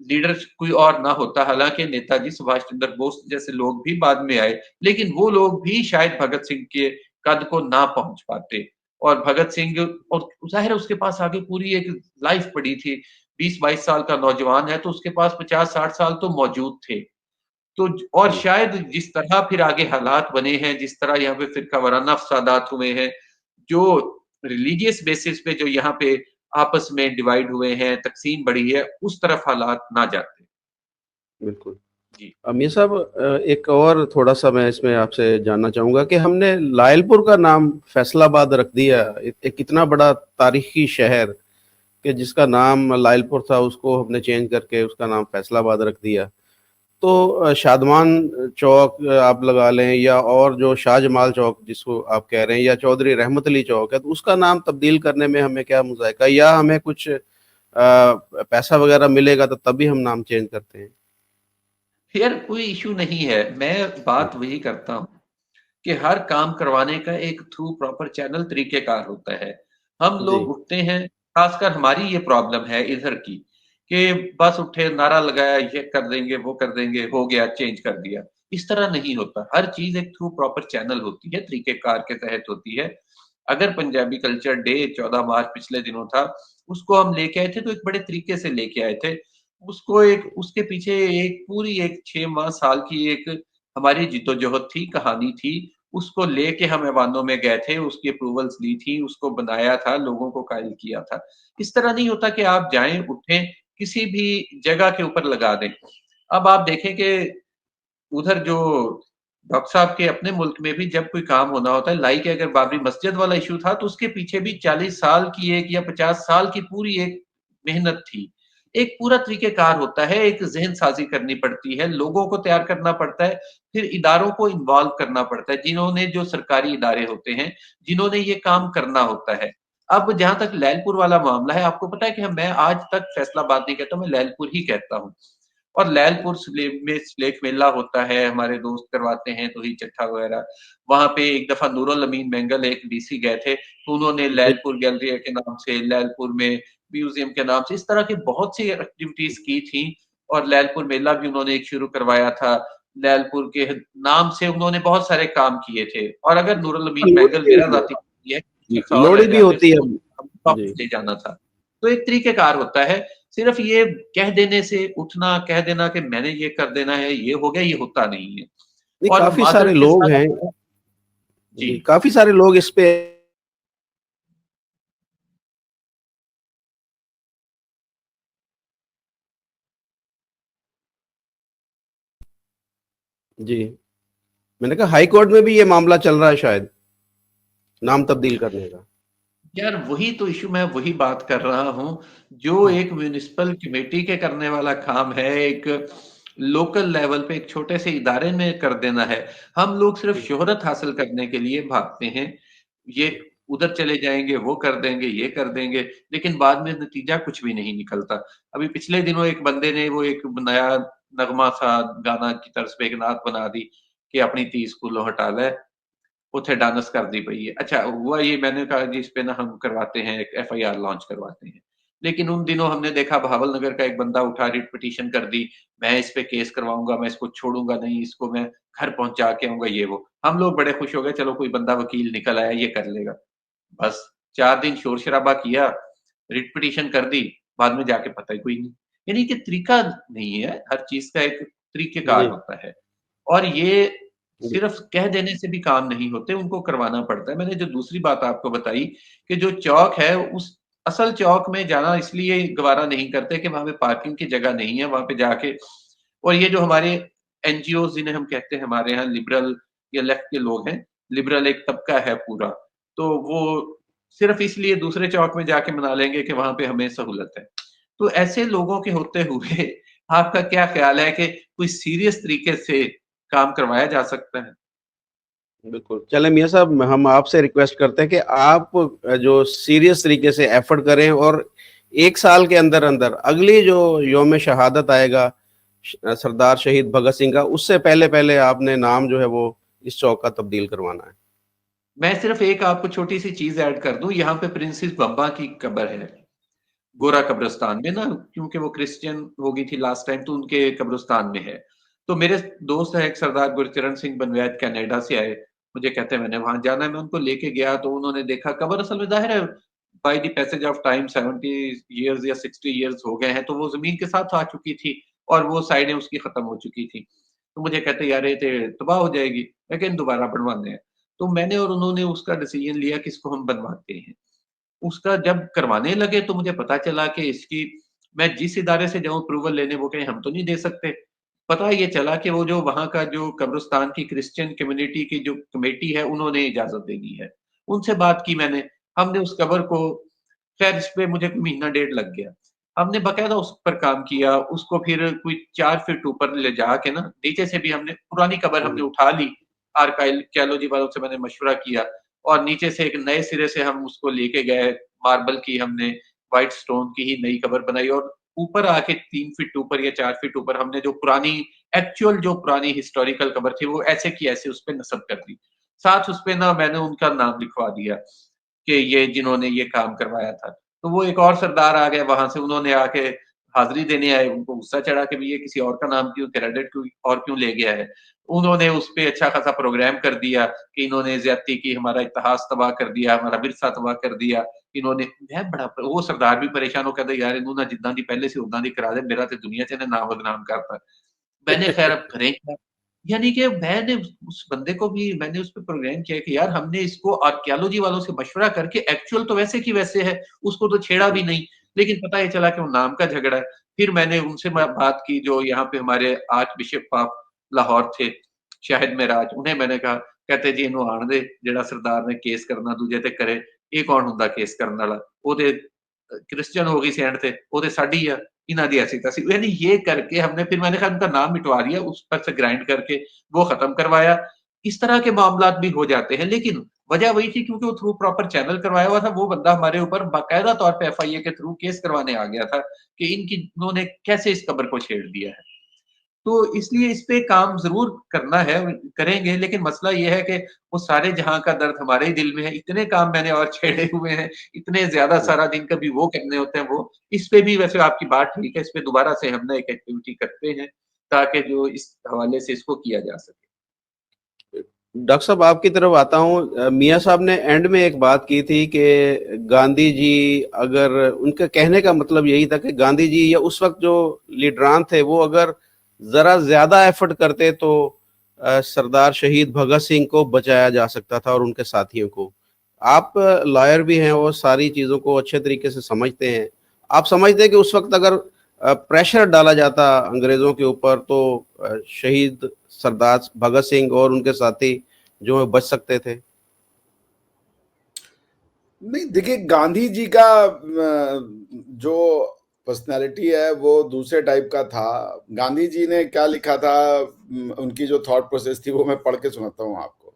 लीडर कोई और ना होता। हालांकि नेताजी सुभाष चंद्र बोस जैसे लोग भी बाद में आए, लेकिन वो लोग भी शायद भगत सिंह के कद को ना पहुंच पाते। और भगत सिंह, और जाहिर है उसके पास आगे पूरी एक लाइफ पड़ी थी। 20-22 साल का नौजवान है तो उसके पास 50-60 साल तो मौजूद थे। तो और जी। शायद जिस तरह फिर आगे हालात बने हैं, जिस तरह यहाँ पे फिरका वाराना फसादात हुए हैं, जो रिलीजियस बेसिस पे जो यहाँ पे आपस में डिवाइड हुए हैं, तकसीम बढ़ी है, उस तरफ हालात ना जाते। बिल्कुल। जी। मीर साहब, एक और थोड़ा सा मैं इसमें आपसे जानना चाहूंगा कि हमने लायलपुर का नाम फैसलाबाद रख दिया। एक इतना बड़ा तारीखी शहर कि जिसका नाम लायलपुर था उसको हमने चेंज करके उसका नाम फैसलाबाद रख दिया। तो शादमान चौक आप लगा लें, या और जो शाहजमाल चौक जिसको आप कह रहे हैं, या चौधरी रहमत अली चौक है, तो उसका नाम तब्दील करने में हमें क्या मुज़ायका, या हमें कुछ पैसा वगैरह मिलेगा तो तभी हम नाम चेंज करते हैं? यार कोई इशू नहीं है, मैं बात वही करता हूँ कि हर काम करवाने का एक थ्रू प्रॉपर चैनल तरीकेकार होता है। हम जी। लोग उठते हैं, खासकर हमारी ये प्रॉब्लम है इधर की, कि बस उठे, नारा लगाया, ये कर देंगे, वो कर देंगे, हो गया, चेंज कर दिया। इस तरह नहीं होता। हर चीज एक थ्रू प्रॉपर चैनल होती है, तरीकेकार के तहत होती है। अगर पंजाबी कल्चर डे 14 मार्च पिछले दिनों था, उसको हम लेके आए थे तो एक बड़े तरीके से लेके आए थे। उसको एक उसके पीछे एक पूरी एक 6 माह साल की एक हमारी जिद्दोजहद थी, कहानी थी। उसको लेके हम ऐवानों में गए थे, उसकी अप्रूवल्स ली थी, उसको बनाया था, लोगों को कायल किया था। इस तरह नहीं होता कि आप जाएं, उठें, किसी भी जगह के ऊपर लगा दें। अब आप देखें कि उधर जो डॉक्टर साहब के अपने मुल्क में भी जब कोई काम होना होता है, लाइक अगर बाबरी मस्जिद वाला इशू था तो उसके पीछे भी 40 साल की एक या 50 साल की पूरी एक मेहनत थी। एक पूरा तरीकेकार होता है, एक जहन साजी करनी पड़ती है, लोगों को तैयार करना पड़ता है, फिर इदारों को इन्वॉल्व करना पड़ता है, जिन्होंने जो सरकारी इदारे होते हैं, जिन्होंने ये काम करना होता है। अब जहां तक लैलपुर वाला मामला है, आपको पता है कि मैं आज तक फैसलाबाद नहीं कहता, मैं लैलपुर ही कहता हूँ। और लैलपुर में स्लेख मेला होता है, हमारे दोस्त करवाते हैं, तो ही चट्ठा वगैरह। वहां पे एक दफा नूरुल अमीन मेंगल एक डीसी गए थे, तो उन्होंने जी। लैलपुर गैलरी के नाम से, लैलपुर में म्यूजियम के नाम से, इस तरह की बहुत सी एक्टिविटीज की थी। और लैलपुर मेला भी उन्होंने एक शुरू करवाया था। लैलपुर के नाम से उन्होंने बहुत सारे काम किए थे। और अगर नूरुल अमीन लोहड़ी मेंगल, भी मेरा होती जाती ये है, है, शख्स और रह लोहड़ी भी जाते होती है। उसको वापस जी। ले जाना था। तो एक तरीकेकार होता है। सिर्फ ये कह देने से, उठना कह देना कि मैंने ये कर देना है, ये हो गया, ये होता नहीं है। नहीं, और काफी सारे माजरत के लोग हैं। साथ, जी, जी, काफी सारे लोग इस पे। जी, मैंने कहा हाई कोर्ट में भी ये मामला चल रहा है शायद, नाम तब्दील करने का। यार वही तो इश्यू, मैं वही बात कर रहा हूँ, जो एक म्युनिसिपल कमेटी के करने वाला काम है, एक लोकल लेवल पे एक छोटे से इदारे में कर देना है, हम लोग सिर्फ शोहरत हासिल करने के लिए भागते हैं। ये उधर चले जाएँगे, वो कर देंगे, ये कर देंगे, लेकिन बाद में नतीजा कुछ भी नहीं निकलता। अभी पिछले दिनों एक बंदे ने वो एक नया नगमा सा गाना की तर्ज पे एक नात बना दी कि अपनी धी स्कूलों हटा ले, उथे डांस कर दी पई है। अच्छा हुआ ये, मैंने कहा जी इस पे ना हम करवाते हैं, एक एफआईआर लॉन्च करवाते हैं। लेकिन उन दिनों हमने देखा बहावल नगर का एक बंदा उठा रिट पिटीशन कर दी, मैं इस पे केस करवाऊँगा, मैं इसको छोड़ूँगा नहीं, इसको मैं घर पहुँचा के आऊँगा ये वो। हम लोग बड़े खुश हो गए, चलो कोई बंदा वकील निकल आया, ये कर लेगा। बस 4 दिन शोर-शराबा किया, रिट पिटीशन कर दी, बाद में जाके पता ही कोई नहीं। यानी कि तरीका नहीं है, हर चीज़ का एक तरीक़ेकार जी, होता है। और ये सिर्फ़ कह देने से भी काम नहीं होते, उनको करवाना पड़ता है। मैंने जो दूसरी बात आपको बताई कि जो चौक है, उस असल चौक में जाना इसलिए गवारा नहीं करते कि वहाँ पे पार्किंग की जगह नहीं है, वहाँ पे जाके और ये जो हमारे एनजीओज़ जिन्हें हम कहते हैं हमारे यहाँ लिबरल या लेफ्ट के लोग हैं, लिबरल एक तबका है पूरा, तो वो सिर्फ़ इसलिए दूसरे चौक में जाके मना लेंगे कि वहाँ पे हमें सहूलत है। तो ऐसे लोगों के होते हुए आपका क्या ख़्याल है कि कोई सीरियस तरीके से काम करवाया जा सकता है? बिल्कुल। चलें मियाँ साहब, हम आपसे रिक्वेस्ट करते हैं कि आप जो सीरियस तरीके से एफर्ट करें और 1 साल के अंदर-अंदर अगली जो यौम शहादत आएगा सरदार शहीद भगत सिंह का, उससे पहले-पहले आपने नाम जो है वो इस चौक का तब्दील करवाना है। मैं सिर्फ़ एक आपको छोटी-सी चीज़ ऐड कर दूँ, यहाँ पे प्रिंसेस बब्बा की कब्र है, गोरा कब्रिस्तान में ना, क्योंकि वो क्रिश्चियन हो गई थी लास्ट टाइम तो उनके कब्रिस्तान में है। तो मेरे दोस्त हैं एक सरदार गुरचरण सिंह बनवैत कनाडा से आए, मुझे कहते हैं मैंने वहाँ जाना है, मैं उनको लेके गया तो उन्होंने देखा कब्र असल में ज़ाहिर है by the passage of time 70 years या 60 इयर्स हो गए हैं, तो वो ज़मीन के साथ आ चुकी थी और वो साइडें उसकी खत्म हो चुकी थी। तो मुझे कहते यार ये तो तबाह हो जाएगी, लेकिन दोबारा बनवाने हैं। तो मैंने और उन्होंने उसका डिसीजन लिया कि इसको हम बनवाते हैं। उसका जब करवाने लगे तो मुझे पता चला कि इसकी मैं जिस इदारे से जाऊँ अप्रूवल लेने वो कहें हम तो नहीं दे सकते। पता ये चला कि वो जो वहाँ का जो कब्रिस्तान की क्रिश्चियन कम्युनिटी की जो कमेटी है उन्होंने इजाज़त दे दी है। उनसे बात की मैंने, हमने उस कब्र को ख़ैर इस पे मुझे महीना डेढ़ लग गया। हमने बाकायदा उस पर काम किया, उसको फिर कोई 4 फीट ऊपर ले जाके ना नीचे से भी हमने पुरानी कब्र हमने हुँ, उठा ली, आर्कियोलॉजी वालों से मैंने मशवरा किया और नीचे से एक नए सिरे से हम उसको लेके गए, मार्बल की हमने व्हाइट स्टोन की ही नई कब्र बनाई और ऊपर आके 3 फीट ऊपर या 4 फीट ऊपर हमने जो पुरानी एक्चुअल जो पुरानी हिस्टोरिकल कब्र थी, वो ऐसे की ऐसे उसपे नस्ब कर दी। साथ उसपे ना मैंने उनका नाम लिखवा दिया कि ये जिन्होंने ये काम करवाया था। तो वो एक और सरदार आ गए वहाँ से, उन्होंने आके हाज़िरी देने आए, उनको गुस्सा चढ़ा कि भई ये किसी और का नाम क्यों क्रेडिट क्यों और क्यों ले गया है। उन्होंने उसपे अच्छा खासा प्रोग्राम कर दिया कि इन्होंने ज़्यादती की, हमारा इतिहास तबाह कर दिया, हमारा विरसा तबाह कर दिया। इन्होंने मैं बड़ा वो सरदार भी परेशान हो कहंदा यार इन्हू ना जिद्दां दी पहले से उदां दी करा दे, मेरा ते दुनिया च इन्हें नाम बदनाम करता। मैंने खैर अब करें क्या? यानी कि मैंने उस बंदे को भी मैंने उस पे प्रोग्राम किया कि यार हमने इसको आर्कियोलॉजी वालों से मशवरा करके एक्चुअल तो वैसे की वैसे है, उसको तो छेड़ा भी नहीं। लेकिन पता ये चला कि वो नाम का झगड़ा है। फिर मैंने उनसे बात की जो यहाँ पे हमारे आर्च बिशप ऑफ लाहौर थे, शाहिद मेराज, उन्हें मैंने कहा, कहते जी इन्हू आण दे, जेड़ा सरदार ने केस करना दूजे ते करे, ये कौन हुंदा केस करन आला? वो ते क्रिश्चियन हो गई सेंट ते, वो ते साडी आ। इन्हां दी ऐसी-तैसी यानी ये करके हमने फिर मैंने कहा उनका नाम मिटवा दिया, उस पर से ग्राइंड करके वो खत्म करवाया। इस तरह के मामलात भी हो जाते हैं, लेकिन वजह वही थी क्योंकि वो थ्रू प्रॉपर चैनल करवाया हुआ था, वो बंदा हमारे ऊपर बाकायदा तौर पे एफआईए के थ्रू केस करवाने आ गया था कि इन्होंने कैसे इस कब्र को छेड़ दिया है। तो इसलिए इस पे काम ज़रूर करना है, करेंगे लेकिन मसला ये है कि वो सारे जहाँ का दर्द हमारे ही दिल में है, इतने काम मैंने और छेड़े हुए हैं, इतने ज़्यादा हुँ। सारा दिन कभी वो करने होते हैं वो। इस पे भी वैसे आपकी बात ठीक है, इस पे दोबारा से हम ना एक एक्टिविटी करते हैं, ताकि जो इस हवाले से इसको किया जा सके। डॉक्टर साहब आपकी तरफ आता हूँ। मियाँ साहब ने एंड में एक बात की थी कि गांधी जी, अगर उनके कहने का मतलब यही था कि गांधी जी या उस वक्त जो लीडरान थे वो अगर जरा ज्यादा एफर्ट करते तो सरदार शहीद भगत सिंह को बचाया जा सकता था और उनके साथियों को। आप लॉयर भी हैं और सारी चीजों को अच्छे तरीके से समझते हैं। आप समझते हैं कि उस वक्त अगर प्रेशर डाला जाता अंग्रेजों के ऊपर तो शहीद सरदार भगत सिंह और उनके साथी जो है बच सकते थे? नहीं, देखिए गांधी जी का जो पर्सनैलिटी है वो दूसरे टाइप का था। गांधी जी ने क्या लिखा था, उनकी जो थॉट प्रोसेस थी वो मैं पढ़ के सुनाता हूँ आपको।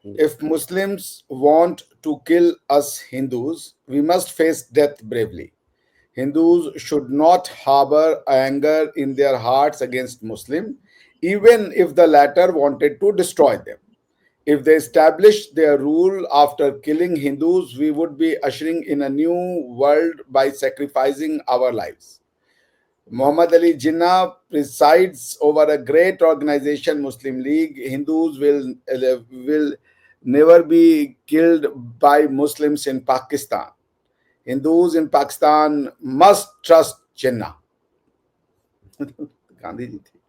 If Muslims want to kill us Hindus we must face death bravely. Hindus should not harbor anger in their hearts against Muslim, even if the latter wanted to destroy them. If they established their rule after killing Hindus, we would be ushering in a new world by sacrificing our lives. Muhammad Ali Jinnah presides over a great organization, Muslim League. Hindus will never be killed by Muslims in Pakistan. Hindus in Pakistan must trust Jinnah. Gandhi ji थी।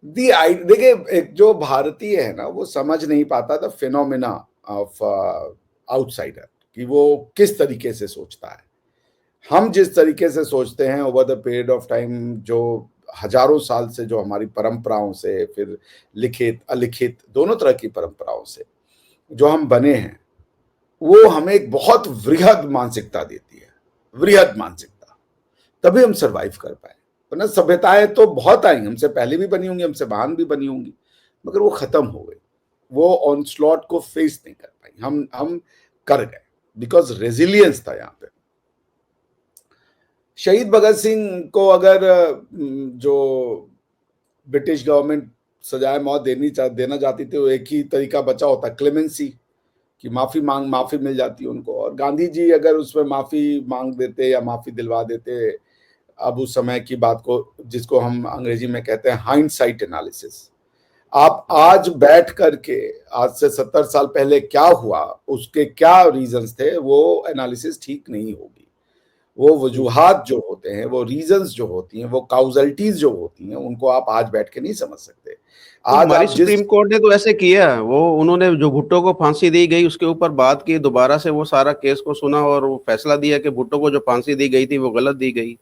देखिए, एक जो भारतीय है ना वो समझ नहीं पाता था फिनोमिना ऑफ आउटसाइडर, कि वो किस तरीके से सोचता है। हम जिस तरीके से सोचते हैं over the period of time, जो हजारों साल से जो हमारी परंपराओं से, फिर लिखित अलिखित दोनों तरह की परंपराओं से जो हम बने हैं, वो हमें एक बहुत वृहद मानसिकता देती है, वृहद मानसिकता। तभी हम सरवाइव कर पाए। वरना सभ्यताएं तो बहुत आई, हमसे पहले भी बनी होंगी, हमसे महान भी बनी होंगी, मगर वो खत्म हो गई। वो ऑनस्लॉट को फेस नहीं कर पाई। हम कर गए बिकॉज रेजिलियंस था यहाँ पे। शहीद भगत सिंह को अगर जो ब्रिटिश गवर्नमेंट सजाए मौत देना चाहती थी, तो एक ही तरीका बचा होता, क्लेमेंसी, कि माफी मिल जाती उनको। और गांधी जी अगर उसमें माफी मांग देते या माफी दिलवा देते, अब उस समय की बात को, जिसको हम अंग्रेजी में कहते हैं हाइंडसाइट एनालिसिस, आप आज बैठ करके आज से 70 साल पहले क्या हुआ, उसके क्या रीजंस थे, वो एनालिसिस ठीक नहीं होगी। वो वजूहात जो होते हैं, वो रीजंस जो होती हैं, वो काउजलिटीज जो होती हैं, उनको आप आज बैठ के नहीं समझ सकते। तो आज हमारी आप जिस सुप्रीम कोर्ट ने तो ऐसे किया, वो उन्होंने जो भुट्टो को फांसी दी गई उसके ऊपर बात की, दोबारा से वो सारा केस को सुना और वो फैसला दिया कि भुट्टो को जो फांसी दी गई थी वो गलत दी गई।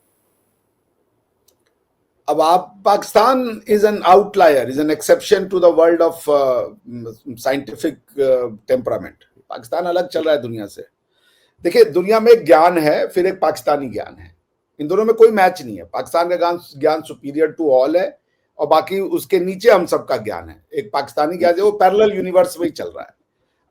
अब आप, Pakistan is an outlier, is an exception to the world of scientific temperament. Pakistan अलग चल रहा है दुनिया से। देखिए, दुनिया में एक ज्ञान है, फिर एक पाकिस्तानी ज्ञान है। इन दोनों में कोई मैच नहीं है। पाकिस्तान का ज्ञान सुपीरियर टू ऑल है, और बाकी उसके नीचे हम सबका ज्ञान है। एक पाकिस्तानी ज्ञान है, वो पैरेलल यूनिवर्स में ही चल रहा है,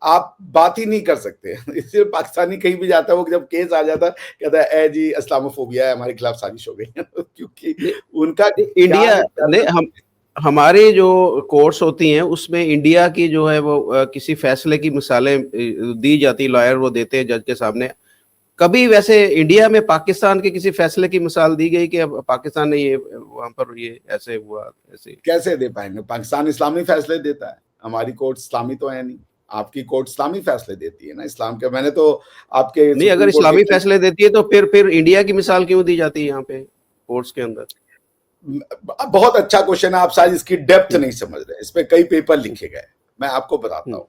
आप बात ही नहीं कर सकते। इसलिए पाकिस्तानी कहीं भी जाता है, वो जब केस आ जाता है कहता है ए जी इस्लामोफोबिया है, हमारे खिलाफ साजिश हो गई। क्योंकि उनका इंडिया ने हमारे जो कोर्ट्स होती हैं उसमें इंडिया की जो है वो किसी फैसले की मिसालें दी जाती, लॉयर वो देते हैं जज के सामने। कभी वैसे इंडिया में पाकिस्तान के किसी फैसले की मिसाल दी गई कि अब पाकिस्तान ने ये वहां पर ये ऐसे हुआ, ऐसे कैसे दे पाएंगे? पाकिस्तान इस्लामी फैसले देता है, हमारी कोर्ट इस्लामी तो है नहीं। आपकी कोर्ट इस्लामी फैसले देती है ना, इस्लाम के। मैंने तो आपके नहीं, अगर इस्लामी फैसले देती है तो फिर इंडिया की मिसाल क्यों दी जाती है यहाँ पे कोर्ट्स के अंदर? बहुत अच्छा क्वेश्चन है। आप शायद इसकी डेप्थ नहीं समझ रहे। इस पे कई पेपर लिखे गए, मैं आपको बताता हूं।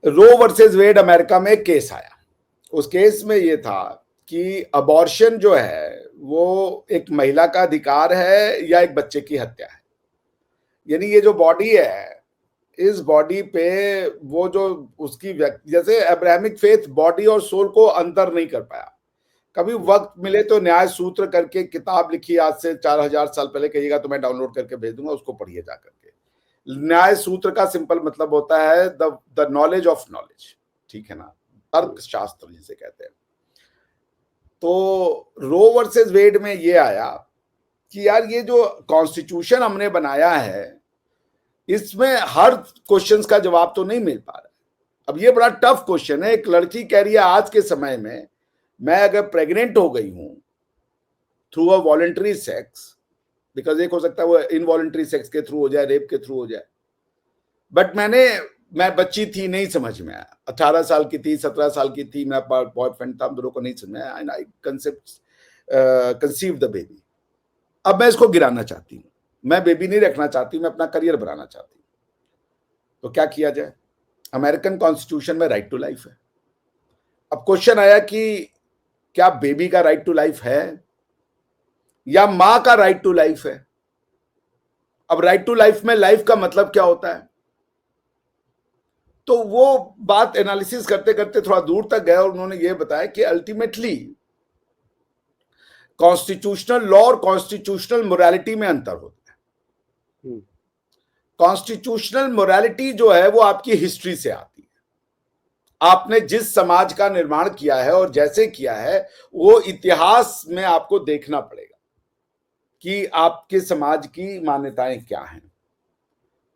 रो वर्सेस वेड अमेरिका में एक केस आया। उस केस में ये था कि अबॉर्शन जो है वो एक महिला का अधिकार है या एक बच्चे की हत्या है। यानी ये जो बॉडी है, इस बॉडी पे वो जो उसकी जैसे अब्राहमिक फेथ बॉडी और सोल को अंतर नहीं कर पाया। कभी वक्त मिले तो न्याय सूत्र करके किताब लिखी, आज से 4000 साल पहले, कहिएगा तो मैं डाउनलोड करके भेज दूंगा, उसको पढ़िए जा करके। न्याय सूत्र का सिंपल मतलब होता है द नॉलेज ऑफ नॉलेज, ठीक है ना, तर्क शास्त्र जिसे कहते हैं। तो रो वर्सेस वेड में ये आया कि यार ये जो कॉन्स्टिट्यूशन हमने बनाया है, इसमें हर क्वेश्चन का जवाब तो नहीं मिल पा रहा। अब ये बड़ा टफ क्वेश्चन है। एक लड़की कह रही है आज के समय में, मैं अगर प्रेग्नेंट हो गई हूं through a voluntary sex, because एक हो सकता है वो इनवॉलंटरी सेक्स के थ्रू हो जाए, रेप के थ्रू हो जाए, बट मैं बच्ची थी, नहीं समझ में आया। 18 साल की थी, 17 साल की थी, मेरा बॉयफ्रेंड था, हम दोनों को नहीं समझ में आया, and I conceive the baby. अब मैं इसको गिराना चाहती हूँ, मैं बेबी नहीं रखना चाहती, मैं अपना करियर बनाना चाहती हूँ। तो क्या किया जाए? अमेरिकन कॉन्स्टिट्यूशन में राइट टू लाइफ है। अब क्वेश्चन आया कि क्या बेबी का राइट टू लाइफ है या मां का राइट टू लाइफ है? अब राइट टू लाइफ में लाइफ का मतलब क्या होता है? तो वो बात एनालिसिस करते करते थोड़ा दूर तक गए और उन्होंने ये बताया कि अल्टीमेटली कॉन्स्टिट्यूशनल लॉ और कॉन्स्टिट्यूशनल मोरालिटी में अंतर होता है। कॉन्स्टिट्यूशनल मोरालिटी जो है वो आपकी हिस्ट्री से आती है, आपने जिस समाज का निर्माण किया है और जैसे किया है वो इतिहास में आपको देखना पड़ेगा कि आपके समाज की मान्यताएं क्या हैं।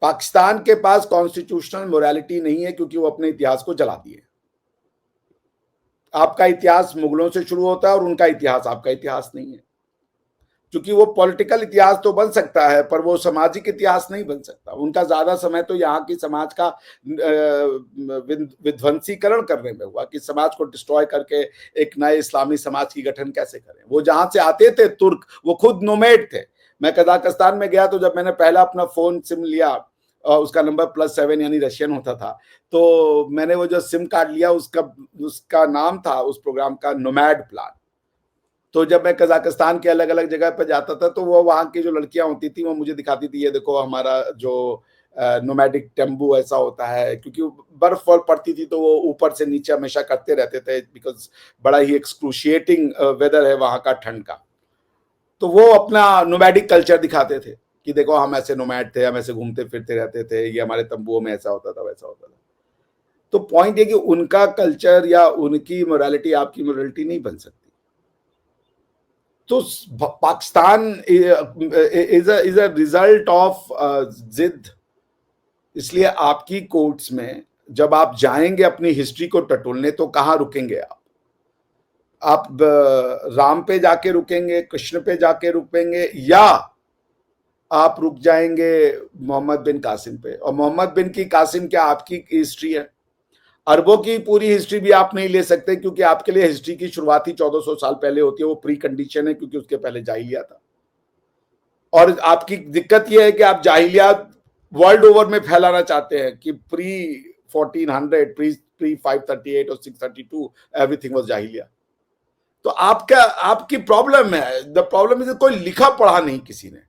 पाकिस्तान के पास कॉन्स्टिट्यूशनल मोरालिटी नहीं है क्योंकि वो अपने इतिहास को जला दिए। आपका इतिहास मुगलों से शुरू होता है और उनका इतिहास आपका इतिहास नहीं है, क्योंकि वो पॉलिटिकल इतिहास तो बन सकता है पर वो सामाजिक इतिहास नहीं बन सकता। उनका ज्यादा समय तो यहाँ की समाज का विध्वंसीकरण करने में हुआ कि समाज को डिस्ट्रॉय करके एक नए इस्लामी समाज की गठन कैसे करें। वो जहां से आते थे तुर्क, वो खुद नोमैड थे। मैं कजाकिस्तान में गया तो जब मैंने पहला अपना फोन सिम लिया, उसका नंबर +7 यानी रशियन होता था, तो मैंने वो जो सिम कार्ड लिया उसका नाम था उस प्रोग्राम का नोमैड प्लान। तो जब मैं कजाकिस्तान के अलग अलग जगह पर जाता था तो वो वहां की जो लड़कियां होती थी वो मुझे दिखाती थी, ये देखो हमारा जो नोमैडिक टेम्बू ऐसा होता है, क्योंकि बर्फ फॉल पड़ती थी तो वो ऊपर से नीचे हमेशा करते रहते थे बिकॉज बड़ा ही एक्सक्रूशिएटिंग वेदर है वहां का, ठंड का। तो वो अपना नोमैडिक कल्चर दिखाते थे कि देखो हम ऐसे नोमैड थे, हम ऐसे घूमते फिरते रहते थे, ये हमारे तंबुओं में ऐसा होता था वैसा होता था। तो पॉइंट ये कि उनका कल्चर या उनकी मोरालिटी आपकी मोरालिटी नहीं बन सकती। तो Pakistan is a result of जिद। इसलिए आपकी कोर्ट्स में जब आप जाएंगे अपनी हिस्ट्री को टटोलने तो कहाँ रुकेंगे आप राम पे जाके रुकेंगे, कृष्ण पे जाके रुकेंगे, या आप रुक जाएंगे मोहम्मद बिन कासिम पे। और मोहम्मद बिन की कासिम क्या आपकी हिस्ट्री है? अरबों की पूरी हिस्ट्री भी आप नहीं ले सकते, क्योंकि आपके लिए हिस्ट्री की शुरुआत ही 1400 साल पहले होती है। वो प्री कंडीशन है क्योंकि उसके पहले जाहिलिया था। और आपकी दिक्कत यह है कि आप जाहिलिया वर्ल्ड ओवर में फैलाना चाहते हैं कि प्री 1400, प्री 538 और 632 एवरीथिंग वाज जाहिलिया। तो आपकी प्रॉब्लम है, द प्रॉब्लम इज कोई लिखा पढ़ा नहीं किसी ने,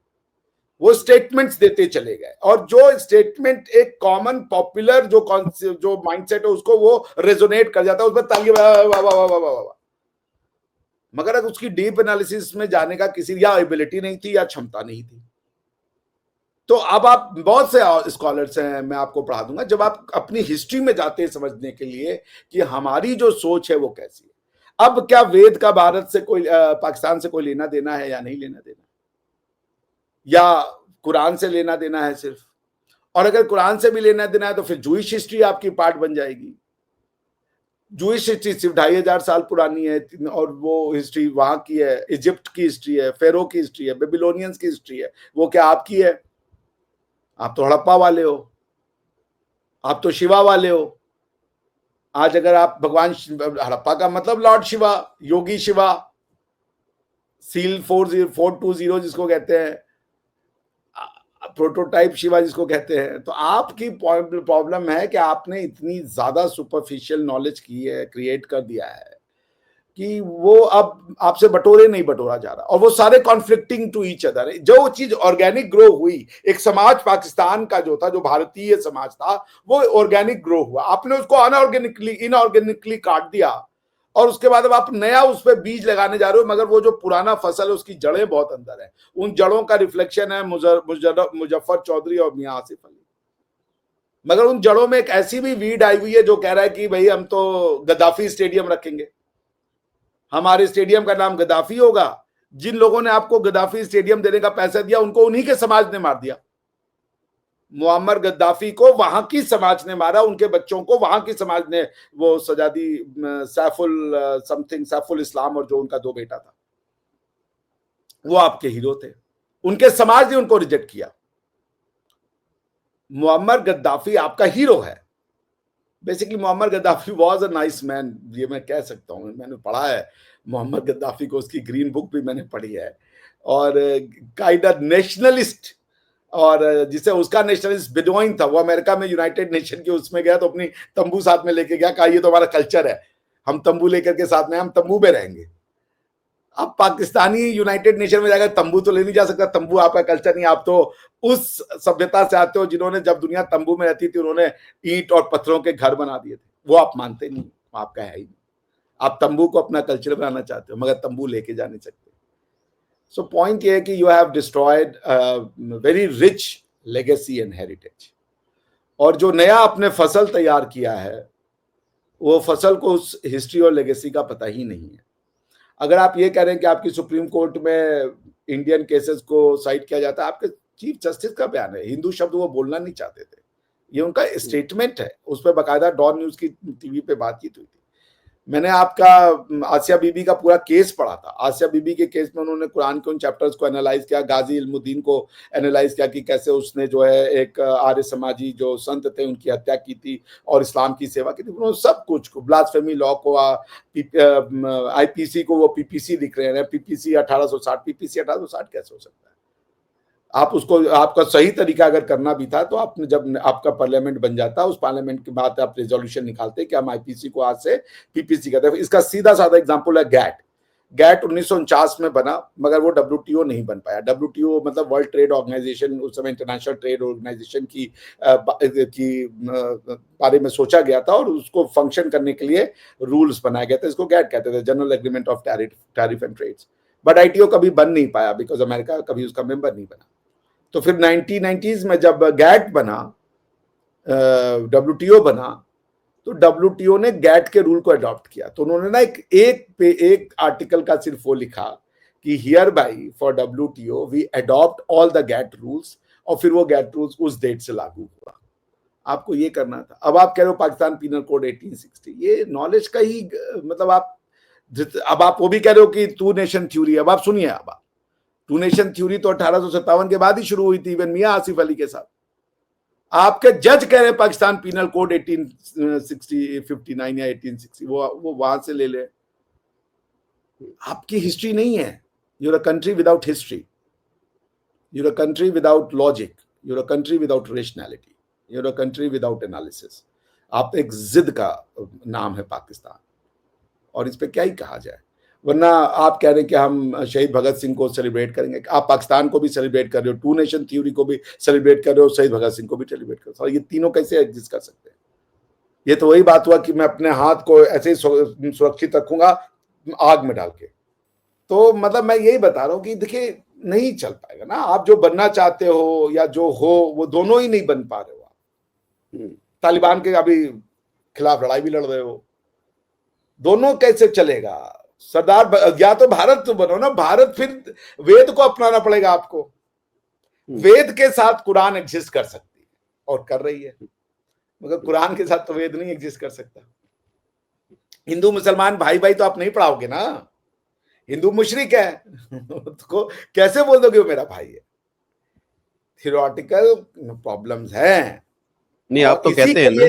वो स्टेटमेंट्स देते चले गए। और जो स्टेटमेंट एक कॉमन पॉपुलर जो माइंडसेट है उसको वो रेजोनेट कर जाता है, उस पर तालियां वाह वाह वाह वाह वाह। मगर अगर उसकी डीप एनालिसिस में जाने का किसी या एबिलिटी नहीं थी या क्षमता नहीं थी। तो अब आप बहुत से स्कॉलर्स हैं, मैं आपको पढ़ा दूंगा, जब आप अपनी हिस्ट्री में जाते हैं समझने के लिए कि हमारी जो सोच है वो कैसी है। अब क्या वेद का भारत से कोई पाकिस्तान से कोई लेना देना है या नहीं लेना देना, या कुरान से लेना देना है सिर्फ? और अगर कुरान से भी लेना देना है तो फिर जूइश हिस्ट्री आपकी पार्ट बन जाएगी। जूइश हिस्ट्री सिर्फ 2500 साल पुरानी है और वो हिस्ट्री वहां की है, इजिप्ट की हिस्ट्री है, फेरो की हिस्ट्री है, बेबीलोनियंस की हिस्ट्री है। वो क्या आपकी है? आप तो हड़प्पा वाले हो, आप तो शिवा वाले हो। आज अगर आप भगवान हड़प्पा का मतलब लॉर्ड शिवा, योगी शिवा, सील 420 जिसको कहते हैं, प्रोटोटाइप शिवा जिसको कहते हैं। तो आपकी प्रॉब्लम है कि आपने इतनी ज्यादा सुपरफिशियल नॉलेज की है, क्रिएट कर दिया है कि वो अब आपसे बटोरे नहीं बटोरा जा रहा, और वो सारे कॉन्फ्लिक्टिंग टू ईच अदर। जो चीज ऑर्गेनिक ग्रो हुई, एक समाज पाकिस्तान का जो था, जो भारतीय समाज था, वो ऑर्गेनिक ग्रो हुआ। आपने उसको अनऑर्गेनिकली इनऑर्गेनिकली काट दिया और उसके बाद अब आप नया उस पर बीज लगाने जा रहे हो। मगर वो जो पुराना फसल है उसकी जड़ें बहुत अंदर है। उन जड़ों का रिफ्लेक्शन है मुजफ्फर चौधरी और मियां आसिफ अली। मगर उन जड़ों में एक ऐसी भी वीड आई हुई है जो कह रहा है कि भाई हम तो गद्दाफी स्टेडियम रखेंगे, हमारे स्टेडियम का नाम गद्दाफी होगा। जिन लोगों ने आपको गद्दाफी स्टेडियम देने का पैसा दिया उनको उन्हीं के समाज ने मार दिया। मुअम्मर गद्दाफी को वहां की समाज ने मारा, उनके बच्चों को वहां की समाज ने वो सजा दी। सैफुल इस्लाम और जो उनका 2 बेटा था, वो आपके हीरो थे, उनके समाज ने उनको रिजेक्ट किया। मुअम्मर गद्दाफी आपका हीरो है। Basically Muammar Gaddafi was a nice man, ये मैं कह सकता हूँ। मैंने पढ़ा है मोहम्मद गद्दाफी को, उसकी ग्रीन बुक भी मैंने पढ़ी है। और काइंड ऑफ नेशनलिस्ट, और जिसे उसका नेशनलिस्ट बिडोइन था, वो अमेरिका में यूनाइटेड नेशन के उसमें गया तो अपनी तंबू साथ में लेके गया, कहा ये तो हमारा कल्चर है, हम तंबू लेकर के साथ में, हम तंबू में रहेंगे। अब पाकिस्तानी यूनाइटेड नेशन में जाकर तंबू तो ले नहीं जा सकता, तंबू आपका कल्चर नहीं, आप तो उस सभ्यता से आते हो जिन्होंने, जब दुनिया तंबू में रहती थी, उन्होंने ईंट और पत्थरों के घर बना दिए थे। वो आप मानते नहीं, आपका है ही नहीं। आप तंबू को अपना कल्चर बनाना चाहते हो, मगर तंबू लेके जा नहीं सकते। सो पॉइंट ये है कि you have destroyed very rich legacy and heritage. और जो नया आपने फसल तैयार किया है, वो फसल को उस हिस्ट्री और लेगेसी का पता ही नहीं है। अगर आप ये कह रहे हैं कि आपकी सुप्रीम कोर्ट में इंडियन केसेस को साइड किया जाता है, आपके चीफ जस्टिस का बयान है, हिंदू शब्द वो बोलना नहीं चाहते थे, ये उनका स्टेटमेंट है। उस पर बाकायदा डॉन न्यूज की टीवी पे बातचीत हुई थी। मैंने आपका आसिया बीबी का पूरा केस पढ़ा था। आसिया बीबी के केस में उन्होंने कुरान के उन चैप्टर्स को एनालाइज किया, गाजी इल्मुद्दीन को एनालाइज किया कि कैसे उसने जो है एक आर्य समाजी जो संत थे उनकी हत्या की थी और इस्लाम की सेवा की थी। उन्होंने सब कुछ को, ब्लास्फेमी लॉ को, आईपीसी को वो पीपीसी लिख रहे हैं, पीपीसी 1860, पीपीसी 1860 कैसे हो सकता है? आप उसको, आपका सही तरीका अगर करना भी था तो आपने, जब आपका पार्लियामेंट बन जाता, उस पार्लियामेंट के बाद आप रेजोल्यूशन निकालते कि हम आईपीसी को आज से पीपीसी कहते हैं। इसका सीधा साधा एग्जांपल है गैट। गैट 1949 में बना, मगर वो डब्ल्यूटीओ नहीं बन पाया। डब्ल्यूटीओ मतलब वर्ल्ड ट्रेड ऑर्गेनाइजेशन, उस समय इंटरनेशनल ट्रेड ऑर्गेनाइजेशन की बारे में सोचा गया था और उसको फंक्शन करने के लिए रूल्स बनाए गए थे। इसको गैट कहते थे, general agreement of tariff and trades. But ITO कभी बन नहीं पाया बिकॉज अमेरिका कभी उसका मेंबर नहीं बना। तो फिर 1990s में जब गैट बना, डब्ल्यूटीओ बना, तो डब्ल्यूटीओ ने गैट के रूल को अडॉप्ट किया। तो उन्होंने ना एक आर्टिकल का सिर्फ वो लिखा कि here by for WTO we adopt all the GATT rules, और फिर वो गैट रूल्स उस डेट से लागू हुआ। आपको ये करना था। अब आप कह रहे हो पाकिस्तान पीनल कोड 1860, ये नॉलेज का ही मतलब आप, अब आप वो भी कह रहे हो कि टू नेशन थ्योरी। अब आप सुनिए, अब टू नेशन थ्योरी तो 1857 के बाद ही शुरू हुई थी, इवन मियां आसिफ अली के साथ। आपके जज कह रहे पाकिस्तान पीनल कोड 1859 या 1860, वो वहां से ले ले। आपकी हिस्ट्री नहीं है। You're a country without history, you're a country without logic, you're a country without rationality, you're a country without analysis. आप एक जिद का नाम है पाकिस्तान, और इस पे क्या ही कहा जाए। वरना आप कह रहे हैं कि हम शहीद भगत सिंह को सेलिब्रेट करेंगे, आप पाकिस्तान को भी सेलिब्रेट कर रहे हो, टू नेशन थ्योरी को भी सेलिब्रेट कर रहे हो, शहीद भगत सिंह को भी सेलिब्रेट कर रहे हो। ये तीनों कैसे एग्जिस्ट कर सकते हैं? ये तो वही बात हुआ कि मैं अपने हाथ को ऐसे ही सुरक्षित रखूंगा आग में डाल के। तो मतलब मैं यही बता रहा हूँ कि देखिए, नहीं चल पाएगा ना। आप जो बनना चाहते हो या जो हो, वो दोनों ही नहीं बन पा रहे हो आप। तालिबान के अभी खिलाफ लड़ाई भी लड़ रहे हो, दोनों कैसे चलेगा? सरदार, या तो भारत तो बनो ना, भारत फिर वेद को अपनाना पड़ेगा आपको। वेद के साथ कुरान एग्जिस्ट कर सकती है और कर रही है, मगर कुरान के साथ तो वेद नहीं एग्जिस्ट कर सकता। हिंदू मुसलमान भाई भाई तो आप नहीं पढ़ाओगे ना। हिंदू मुशरिक है तो कैसे बोल दोगे वो मेरा भाई है? थियोरेटिकल प्रॉब्लम्स हैं। नहीं, आप तो कहते हैं ना,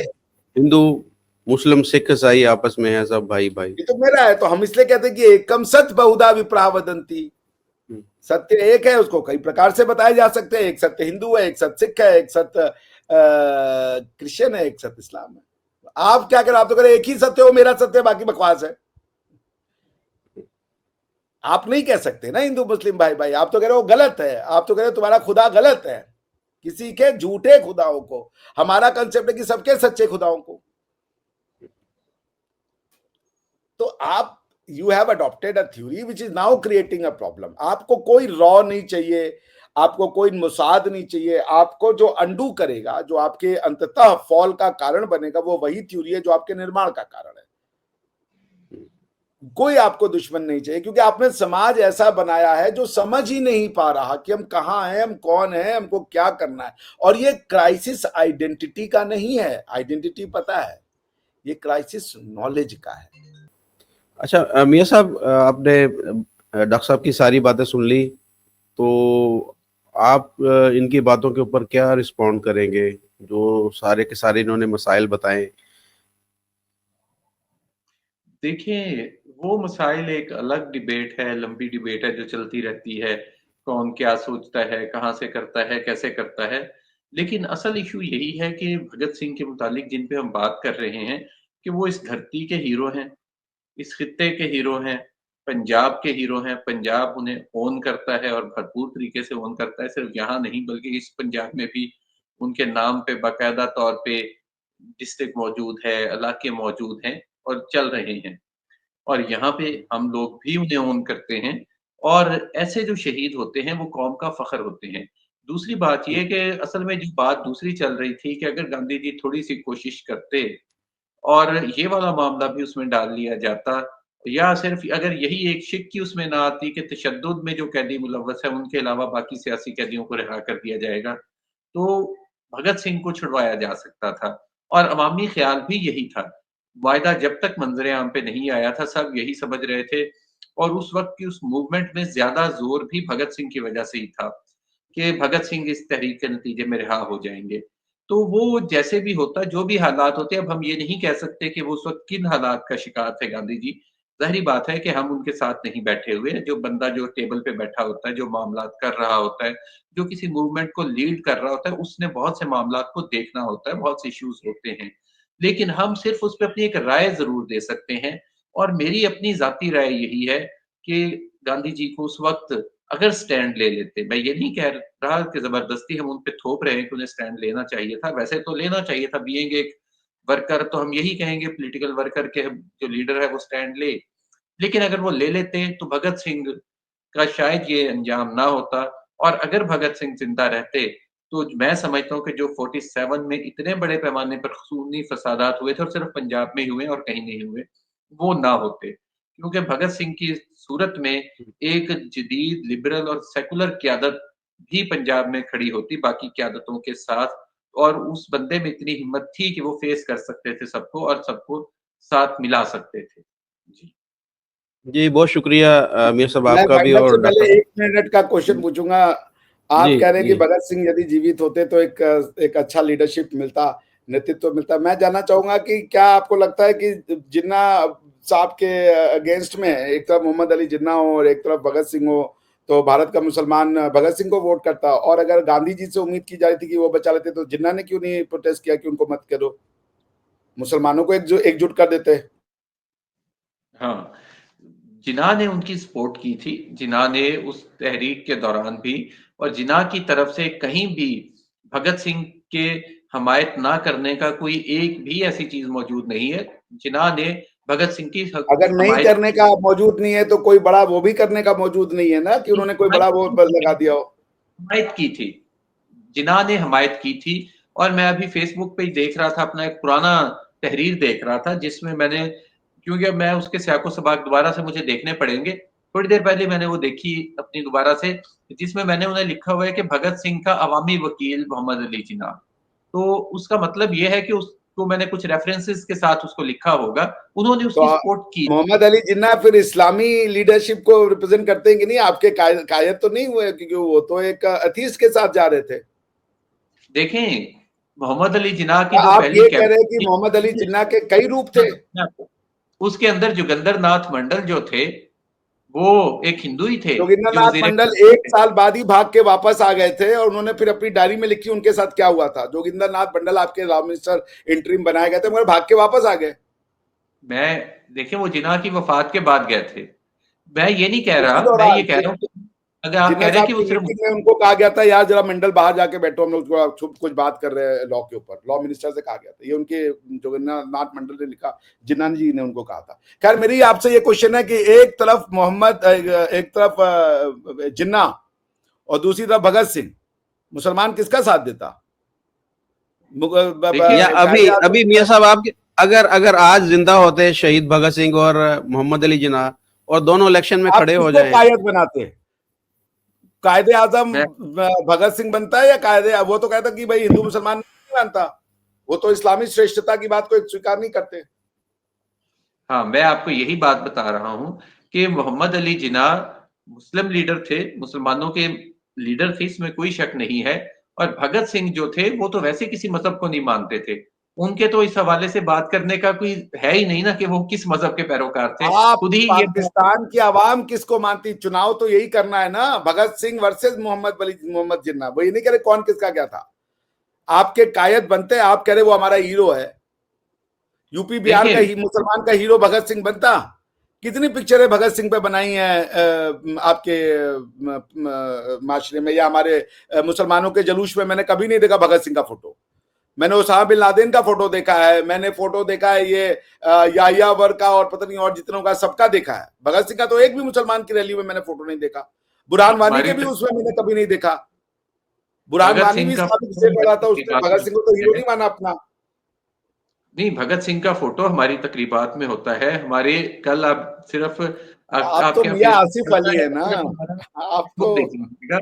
हिंदू मुस्लिम सिख ईसाई आपस में है सब भाई भाई। ये तो मेरा है, तो हम इसलिए कहते हैं कि एकम सत्य बहुधा विप्रा वदंती। सत्य एक है, उसको कई प्रकार से बताए जा सकते हैं। एक सत्य हिंदू है, एक सत्य सिख है, एक सत्य क्रिश्चियन है, एक सत्य इस्लाम है। आप क्या करें? आप तो करें एक ही सत्य हो, मेरा सत्य बाकी बकवास है। आप नहीं कह सकते ना हिंदू मुस्लिम भाई भाई। आप तो कह रहे हो गलत है, आप तो कह रहे हो तुम्हारा खुदा गलत है, किसी के झूठे खुदाओं को। हमारा कंसेप्ट है कि सबके सच्चे खुदाओं को। तो आप, you have adopted a theory which is now creating a problem. आपको कोई रॉ नहीं चाहिए, आपको कोई मुसाद नहीं चाहिए। आपको जो अंडू करेगा, जो आपके अंततः फॉल का कारण बनेगा, वो वही थ्योरी है जो आपके निर्माण का कारण है। कोई आपको दुश्मन नहीं चाहिए, क्योंकि आपने समाज ऐसा बनाया है जो समझ ही नहीं पा रहा कि हम कहाँ हैं, हम कौन हैं, हमको क्या करना है। और ये क्राइसिस आइडेंटिटी का नहीं है, आइडेंटिटी पता है, ये क्राइसिस नॉलेज का है। अच्छा मियां साहब, आपने डॉक्टर साहब की सारी बातें सुन ली, तो आप इनकी बातों के ऊपर क्या रिस्पॉन्ड करेंगे, जो सारे के सारे इन्होंने मसाइल बताए? देखिए, वो मसाइल एक अलग डिबेट है, लंबी डिबेट है जो चलती रहती है, कौन क्या सोचता है, कहाँ से करता है, कैसे करता है। लेकिन असल इश्यू यही है कि भगत सिंह के मुतालिक जिन पे हम बात कर रहे हैं, कि वो इस धरती के हीरो हैं, इस खित्ते के हीरो हैं, पंजाब के हीरो हैं, पंजाब उन्हें ओन करता है और भरपूर तरीके से ओन करता है। सिर्फ यहाँ नहीं बल्कि इस पंजाब में भी उनके नाम पे बाकायदा तौर पे डिस्ट्रिक्ट मौजूद है, इलाके मौजूद हैं और चल रहे हैं। और यहाँ पे हम लोग भी उन्हें ओन करते हैं और ऐसे जो शहीद होते हैं वो कौम का फ़ख्र होते हैं। दूसरी बात ये है कि असल में जो बात दूसरी चल रही थी कि अगर गांधी जी थोड़ी-सी कोशिश करते और ये वाला मामला भी उसमें डाल लिया जाता या सिर्फ़ अगर यही एक शिक्की उसमें ना आती कि तशद्दुद में जो कैदी मुलव्वस है उनके अलावा बाकी सियासी कैदियों को रिहा कर दिया जाएगा, तो भगत सिंह को छुड़वाया जा सकता था और अवामी ख़्याल भी यही था। वायदा जब तक मंज़र-ए-आम पे नहीं आया था, सब यही समझ रहे थे और उस वक़्त की उस मूवमेंट में ज़्यादा ज़ोर भी भगत सिंह की वजह से ही था, कि भगत सिंह इस तहरीक के नतीजे में रिहा हो जाएँगे। तो वो जैसे भी होता, जो भी हालात होते, अब हम ये नहीं कह सकते कि वो उस वक़्त किन हालात का शिकार थे गांधी जी। ज़ाहिर-सी बात है कि हम उनके साथ नहीं बैठे हुए, जो बंदा जो टेबल पे बैठा होता है, जो मामलात कर रहा होता है, जो किसी मूवमेंट को लीड कर रहा होता है, उसने बहुत से मामलात को देखना होता है, बहुत से इश्यूज़ होते हैं। लेकिन हम सिर्फ़ उस पे अपनी एक राय ज़रूर दे सकते हैं और मेरी अपनी ज़ाती राय यही है कि गांधी जी को उस वक़्त अगर स्टैंड ले लेते, मैं ये नहीं कह रहा कि ज़बरदस्ती हम उन पे थोप रहे हैं कि उन्हें स्टैंड लेना चाहिए था, वैसे तो लेना चाहिए था, बीइंग एक वर्कर तो हम यही कहेंगे पॉलिटिकल वर्कर के जो लीडर है वो स्टैंड ले। लेकिन अगर वो ले लेते तो भगत सिंह का शायद ये अंजाम ना होता और अगर भगत सिंह ज़िंदा रहते, तो मैं समझता हूँ कि जो 47 में इतने बड़े पैमाने पर खूनी फसादात हुए थे और सिर्फ़ पंजाब में ही हुए और कहीं नहीं हुए, वो ना होते। क्योंकि भगत सिंह की सूरत में एक जदीद लिबरल और सेकुलर क़यादत भी पंजाब में खड़ी होती बाकी क़यादतों के साथ और उस बंदे में इतनी हिम्मत थी कि वो फ़ेस कर सकते थे सबको और सबको साथ मिला सकते थे। जी। जी, बहुत शुक्रिया मीर साहब मैं आपका भी भगत से और डॉक्टर पहले साहब। 1 मिनट का क्वेश्चन पूछूँगा। जी, आप कह रहे हैं कि जी। भगत सिंह यदि जीवित होते तो एक अच्छा लीडरशिप मिलता, नेतृत्व मिलता। मैं जानना चाहूँगा कि क्या आपको लगता है कि जिन्ना साहब के अगेंस्ट में एक तरफ मोहम्मद अली जिन्ना हो और एक तरफ भगत सिंह हो, तो भारत का मुसलमान भगत सिंह को वोट करता और अगर गांधी जी से उम्मीद की जा रही थी कि वो बचा लेते तो जिन्ना ने क्यों नहीं प्रोटेस्ट किया कि उनको मत करो? मुसलमानों को एकजुट कर देते। हाँ, जिन्ना ने उनकी सपोर्ट की थी, जिन्ना ने उस तहरीक के दौरान भी और जिन्ना की तरफ से कहीं भी भगत सिंह के हमायत ना करने का कोई एक भी ऐसी चीज़ मौजूद नहीं है। जिन्ना ने भगत सिंह की ह अगर नहीं हमायत करने का मौजूद नहीं है तो कोई बड़ा वो भी करने का मौजूद नहीं है ना कि उन्होंने कोई बड़ा वो लगा दिया हो। हमायत की थी। जिन्ना ने हमायत की थी और मैं अभी फ़ेसबुक पे ही देख रहा था अपना एक पुराना तहरीर देख रहा था जिसमें मैंने क्योंकि अब मैं उसके सियाक़ो-सबाक़ दोबारा से मुझे देखने पड़ेंगे। थोड़ी देर पहले मैंने वो देखी अपनी दोबारा से जिसमें मैंने उन्हें लिखा हुआ है कि भगत सिंह का अवामी वकील मोहम्मद अली जिन्ना। तो उसका मतलब ये है कि उसको मैंने कुछ रेफरेंसेस के साथ उसको लिखा होगा। उन्होंने तो उसकी सपोर्ट की। मोहम्मद अली जिन्ना फिर इस्लामी लीडरशिप को रिप्रेजेंट करते हैं कि नहीं? आपके कायद तो नहीं हुए क्योंकि वो तो एक अथीस्ट के साथ जा रहे थे। देखें, मोहम्मद अली जिन्ना की जो आप पहली ये कह रहे हैं कि कैबिनेट मोहम्मद अली थी जिन्ना के कई रूप थे? उसके अंदर जोगिंदर नाथ मंडल जो थे, वो एक हिंदू ही थे जोगिंदर जो नाथ वज़ीर मंडल 1 साल बाद ही भाग के वापस आ गए थे और उन्होंने फिर अपनी डायरी में लिखी उनके साथ क्या हुआ था। जोगिंदर नाथ मंडल आपके लॉ मिनिस्टर इंटरिम बनाए गए थे मगर भाग के वापस आ गए। देखिए वो जिन्ना की वफ़ात के बाद गए थे। मैं ये नहीं कह उसी रहा, मैं ये दौरान कह रहा हूँ कि अगर आप जिन्ना कह रहे हैं साहब कि वो की सिर्फ़ मीटिंग में उनको कहा गया था यार जरा मंडल बाहर जाके बैठो हम लोग कुछ बात कर रहे हैं लॉ के ऊपर। लॉ मिनिस्टर से कहा गया था। ये उनके जोगिंदर नाथ मंडल ने लिखा, जिन्ना जी ने उनको कहा था। खैर मेरी आपसे ये क्वेश्चन है कि एक तरफ एक तरफ जिन्ना और दूसरी तरफ भगत सिंह, मुसलमान किसका साथ देता? देखिए या अभी कायदे आज़म अभी मियां साहब आपके अगर अगर आज जिंदा होते शहीद भगत सिंह और मोहम्मद अली जिन्ना और दोनों इलेक्शन में आप खड़े हो किसको जाएं। कायद बनाते? कायदे आजम मैं भगत सिंह बनता है या कायदे वो तो कहता कि भाई हिंदू मुसलमान नहीं मानता, वो तो इस्लामी श्रेष्ठता की बात को स्वीकार नहीं करते। हाँ, मैं आपको यही बात बता रहा हूँ कि मोहम्मद अली जिन्ना मुस्लिम लीडर थे, मुसलमानों के लीडर थे, इसमें कोई शक नहीं है और भगत सिंह जो थे, वो तो वैसे किसी मज़हब को नहीं मानते थे। उनके तो इस हवाले से बात करने का कोई है ही नहीं ना कि वो किस मज़हब के पैरोकार थे। आप खुद ही ये बात पाकिस्तान की आवाम किसको मानती? चुनाव तो यही करना है ना, भगत सिंह वर्सेस मोहम्मद जिन्ना। वो ये नहीं कह रहे कौन किसका क्या था। आपके कायद बनते, आप कह रहे वो हमारा हीरो है। यूपी बिहार का देखें ही मुसलमान का हीरो भगत सिंह बनता। कितनी पिक्चरें भगत सिंह पे बनाई हैं आपके माशरे में या हमारे मुसलमानों के जलूस में? मैंने कभी नहीं देखा भगत सिंह का फोटो। मैंने उसामा बिन लादेन का फोटो देखा है, मैंने फोटो देखा है ये याहिया वर का और पता नहीं और जितनों का, सबका देखा है। भगत सिंह का तो एक भी मुसलमान की रैली में मैंने फोटो नहीं देखा। बुरहान वानी के भी उसमें मैंने कभी नहीं देखा। बुरहान भगत वानी सिंह भी का इस्लामिक स्टेट लड़ा था, उसने भगत सिंह को तो हीरो नहीं माना अपना। नहीं, भगत सिंह का फोटो हमारी तकरीबात में होता है। हमारे कल आप सिर्फ आप तो आपके यहाँ मियां फेसबुक आसिफ चलता अली है, है ना, हमारा आप फेसबुक तो देख लीजिएगा,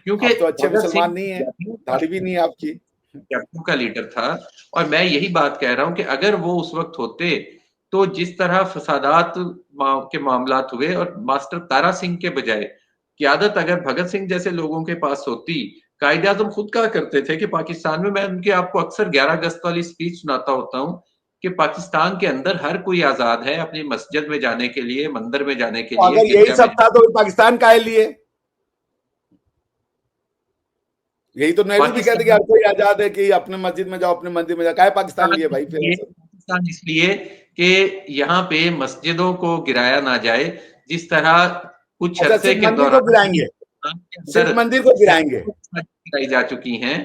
क्योंकि आप तो अच्छे भगत सिंह मुसलमान नहीं है, जातियों का दाढ़ी भी नहीं है आपकी। जातियों का लीडर था। और मैं यही बात कह रहा हूं कि अगर वो उस वक्त होते तो जिस तरह फसादात के मामलात हुए, और मास्टर तारा सिंह के बजाय क्यादत अगर भगत सिंह जैसे लोगों के पास होती। कायदे आजम खुद कहा करते थे कि पाकिस्तान में, मैं उनकी आपको अक्सर 11 अगस्त वाली स्पीच सुनाता होता हूं कि पाकिस्तान के अंदर हर कोई आजाद है अपनी मस्जिद में जाने के लिए, मंदिर में जाने के तो लिए, अगर यही गिरजा में। सब था तो पाकिस्तान काहे लिए? यही तो नेहरू भी कहते कि पाकिस्तान हर कोई आजाद है कि अपने मस्जिद में जाओ, अपने मंदिर में जाओ। काहे पाकिस्तान लिए भाई फिर इसलिए सब? पाकिस्तान इसलिए कि यहाँ पे मस्जिदों को गिराया ना जाए, जिस तरह कुछ अच्छा, अरसे सिर्फ के मंदिर को दौरान गिराएंगे, पाकिस्तान के सिर्फ अंदर मंदिर को गिराएंगे। गिराई जा चुकी हैं।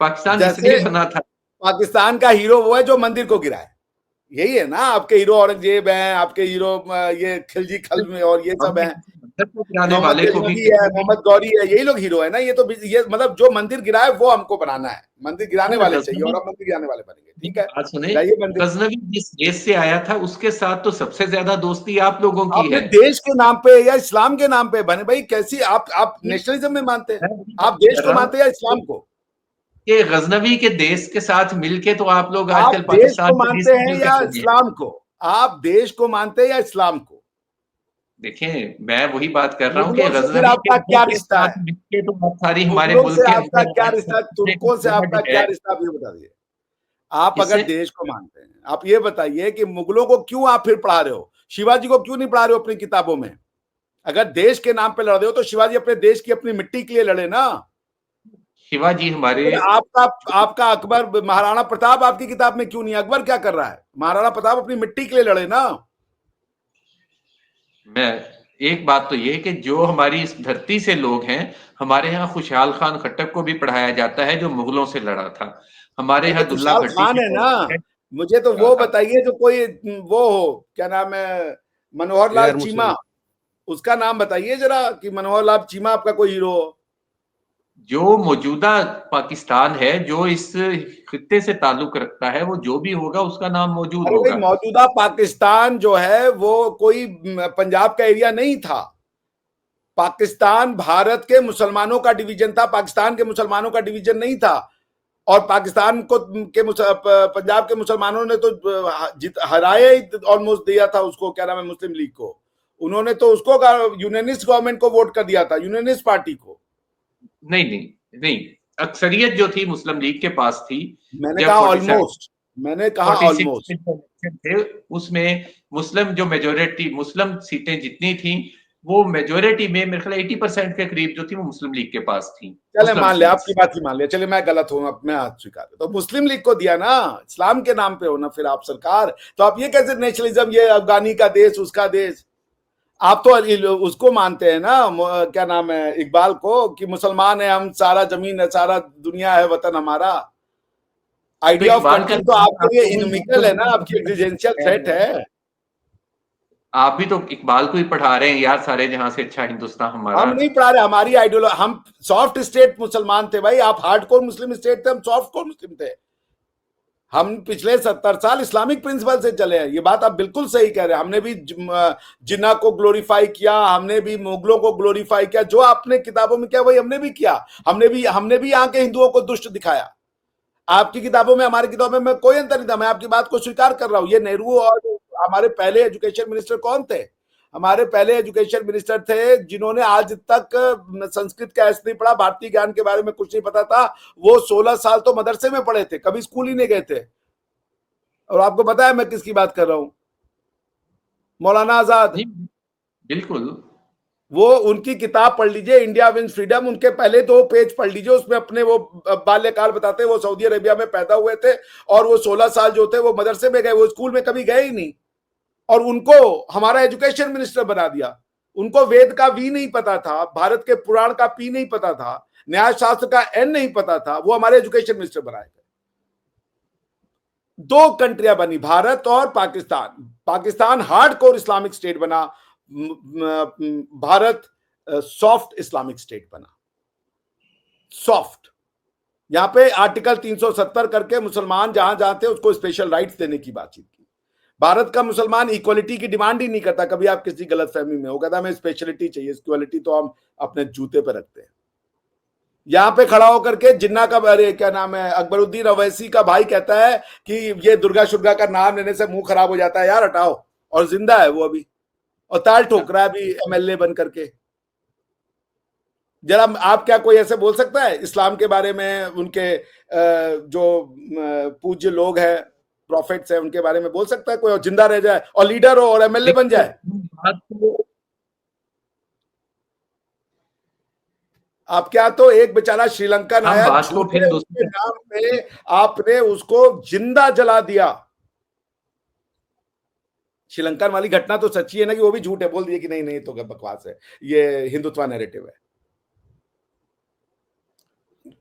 पाकिस्तान जैसे इसलिए बना था। पाकिस्तान का हीरो वो है जो मंदिर को गिराए। यही है ना, आपके हीरो औरंगजेब हैं, आपके हीरो ये खिलजी खल्द और ये सब हमने हैं, किसी मंदिर को गिराने मोहम्मद वाले को भी गजनवी है, मोहम्मद गौरी है, यही लोग हीरो है ना। ये तो ये मतलब जो मंदिर गिराए वो हमको बनाना है, मंदिर गिराने वाले चाहिए और हम मंदिर गिराने वाले बनेंगे। ठीक है, बात सुने, गिराइए मंदिर। गजनवी जिस देश से आया था उसके साथ तो सबसे ज्यादा दोस्ती आप लोगों की आपने है। देश के नाम पे या इस्लाम के नाम पे बने भाई, कैसी आप नेशनलिज्म में मानते हैं? मैं वही आप बात देश कर को रहा हूँ मानते हैं या इस्लाम को? कि गजनवी के देश के साथ मिलके तो आप लोग आप आजकल देश को पाकिस्तान के देश मानते से हैं मिलकर या लगे हैं। इस्लाम को? आप देश को मानते हैं या इस्लाम को? देखें, मैं वही बात कर रहा हूँ कि मुगलों से फिर गजनवी के आपका क्या मुल्क के रिश्ता साथ है? मिलके तो आप सारी हमारे मुगलों मुल्क से के आपका अंदर क्या आज रिश्ता? अपने तुर्कों से आपका गवर्नमेंट क्या है। रिश्ता? आप ये बता दीजिए। आप अगर किससे? देश को मानते हैं, आप ये बताइए कि मुगलों को क्यों आप फिर पढ़ा रहे हो? शिवाजी को क्यों नहीं पढ़ा रहे हो अपनी किताबों में? अगर देश के नाम पे लड़ रहे हो तो शिवाजी अपने देश की, अपनी मिट्टी के लिए लड़े ना। शिवाजी हमारे फिर आपका आपका अकबर, महाराणा प्रताप आपकी किताब में क्यों नहीं? अकबर क्या कर रहा है? महाराणा प्रताप अपनी मिट्टी के लिए लड़े ना। मैं एक बात तो ये है कि जो हमारी इस धरती से लोग हैं, हमारे यहाँ खुशहाल खान खट्टक को भी पढ़ाया जाता है जो मुगलों से लड़ा था। हमारे अरे तो यहाँ दुल्ला खुशहाल भट्टी खान के है ना। दौर में मुझे तो लड़ा वो था। बताइए जो कोई वो हो, क्या नाम है, मनोहर लाल गैर चीमा, मुस्लिम। उसका नाम बताइए जरा कि मनोहर लाल चीमा आपका कोई हीरो हो। जो मौजूदा पाकिस्तान है, जो इस खित्ते से ताल्लुक रखता है, वो जो भी होगा उसका नाम मौजूद अरे भाई, होगा। मौजूदा पाकिस्तान जो है वो कोई पंजाब का एरिया नहीं था। पाकिस्तान भारत के मुसलमानों का डिवीजन था, पाकिस्तान के मुसलमानों का डिवीजन नहीं था। और पाकिस्तान को के पंजाब के मुसलमानों ने तो हराया ही ऑलमोस्ट दिया था उसको, क्या नाम है, मुस्लिम लीग को। उन्होंने तो उसको यूनियनिस्ट गवर्नमेंट को वोट कर दिया था, यूनियनिस्ट पार्टी को। नहीं नहीं नहीं, अक्सरियत जो थी मुस्लिम लीग के पास थी। मैंने जब कहा 47 ऑलमोस्ट, मैंने कहा 46 ऑलमोस्ट। थे, उसमें मुस्लिम जो मेजोरिटी, मुस्लिम सीटें जितनी थी, वो मेजोरिटी में मेरे ख्याल 80% के करीब जो थी वो मुस्लिम लीग के पास थी। चले मुस्लिम मान लिया, आपकी सीट्स। बात ही मान लिया, चले मैं गलत हूं, अब मैं हाथ स्वीकार, तो मुस्लिम लीग को दिया ना, इस्लाम के नाम पे हो ना फिर आप सरकार। तो आप ये कैसे नेशनलिज्म, ये अफगानी का देश, उसका देश, आप तो उसको मानते हैं ना, क्या नाम है, इकबाल को, कि मुसलमान है हम, सारा जमीन है, सारा दुनिया है वतन हमारा। तो आइडिया ऑफ इकबाल का कंट्री तो आपके लिए आपको इनमिकल है ना, आपकी एग्जिस्टेंशियल थ्रेट है। आप भी तो इकबाल को ही पढ़ा रहे हैं यार, सारे जहां से अच्छा हिंदुस्तान हम हमारा। नहीं पढ़ा रहे, हमारी आइडियोलॉजी, हम सॉफ्ट स्टेट मुसलमान थे भाई, आप हार्डकोर मुस्लिम स्टेट थे, हम सॉफ्ट कोर मुस्लिम थे। हम पिछले 70 साल इस्लामिक प्रिंसिपल से चले हैं, ये बात आप बिल्कुल सही कह रहे हैं। हमने भी जिन्ना को ग्लोरीफाई किया, हमने भी मुगलों को ग्लोरीफाई किया, जो आपने किताबों में किया वही हमने भी किया। हमने भी यहाँ के हिंदुओं को दुष्ट दिखाया। आपकी किताबों में, हमारी किताबों में कोई अंतर नहीं था। मैं आपकी बात को स्वीकार कर रहा हूँ। ये नेहरू और हमारे पहले एजुकेशन मिनिस्टर कौन थे? हमारे पहले एजुकेशन मिनिस्टर थे जिन्होंने आज तक संस्कृत का एस नहीं पढ़ा, भारतीय ज्ञान के बारे में कुछ नहीं पता था। वो 16 साल तो मदरसे में पढ़े थे, कभी स्कूल ही नहीं गए थे। और आपको पता है मैं किसकी बात कर रहा हूं? मौलाना आजाद। बिल्कुल। वो उनकी किताब पढ़ लीजिए, इंडिया विंस फ्रीडम, उनके पहले 2 पेज पढ़ लीजिए, उसमें अपने वो बाल्यकाल बताते हैं। वो सऊदी अरेबिया में पैदा हुए थे और वो 16 साल जो थे वो मदरसे में गए, वो स्कूल में कभी गए ही नहीं। और उनको हमारा एजुकेशन मिनिस्टर बना दिया। उनको वेद का वी नहीं पता था, भारत के पुराण का पी नहीं पता था, न्याय शास्त्र का एन नहीं पता था, वो हमारे एजुकेशन मिनिस्टर बनाए गए। दो कंट्रियां बनी, भारत और Pakistan. Pakistan hardcore Islamic state बना, भारत सॉफ्ट इस्लामिक स्टेट बना। सॉफ्ट, यहां पे आर्टिकल 370 करके मुसलमान जहां जहां थे उसको स्पेशल राइट्स देने की बातचीत की। भारत का मुसलमान इक्वलिटी की डिमांड ही नहीं करता। कभी आप किसी गलत फहमी में हो, कहता हमें स्पेशलिटी चाहिए, इक्वलिटी तो हम अपने जूते पे रखते हैं। यहां पे खड़ा होकर के जिन्ना का, अरे क्या नाम है, अकबरुद्दीन अवैसी का भाई कहता है कि ये दुर्गा शुर्गा का नाम लेने से मुंह खराब हो जाता है, यार हटाओ। और जिंदा है वो अभी, और ताल ठोक रहा है अभी एमएलए बन करके। जरा आप क्या कोई ऐसे बोल सकता है इस्लाम के बारे में, उनके जो पूज्य लोग हैं, प्रॉफिट्स है, उनके बारे में बोल सकता है कोई, और जिंदा रह जाए और लीडर हो और एमएलए बन जाए? आप क्या, तो एक बेचारा श्रीलंकन आया, झूठे उसके नाम पे आपने उसको जिंदा जला दिया। श्रीलंकन वाली घटना तो सच्ची है ना, कि वो भी झूठ है, बोल दिए कि नहीं नहीं तो बकवास है, ये हिंदुत्व नैरेटिव है।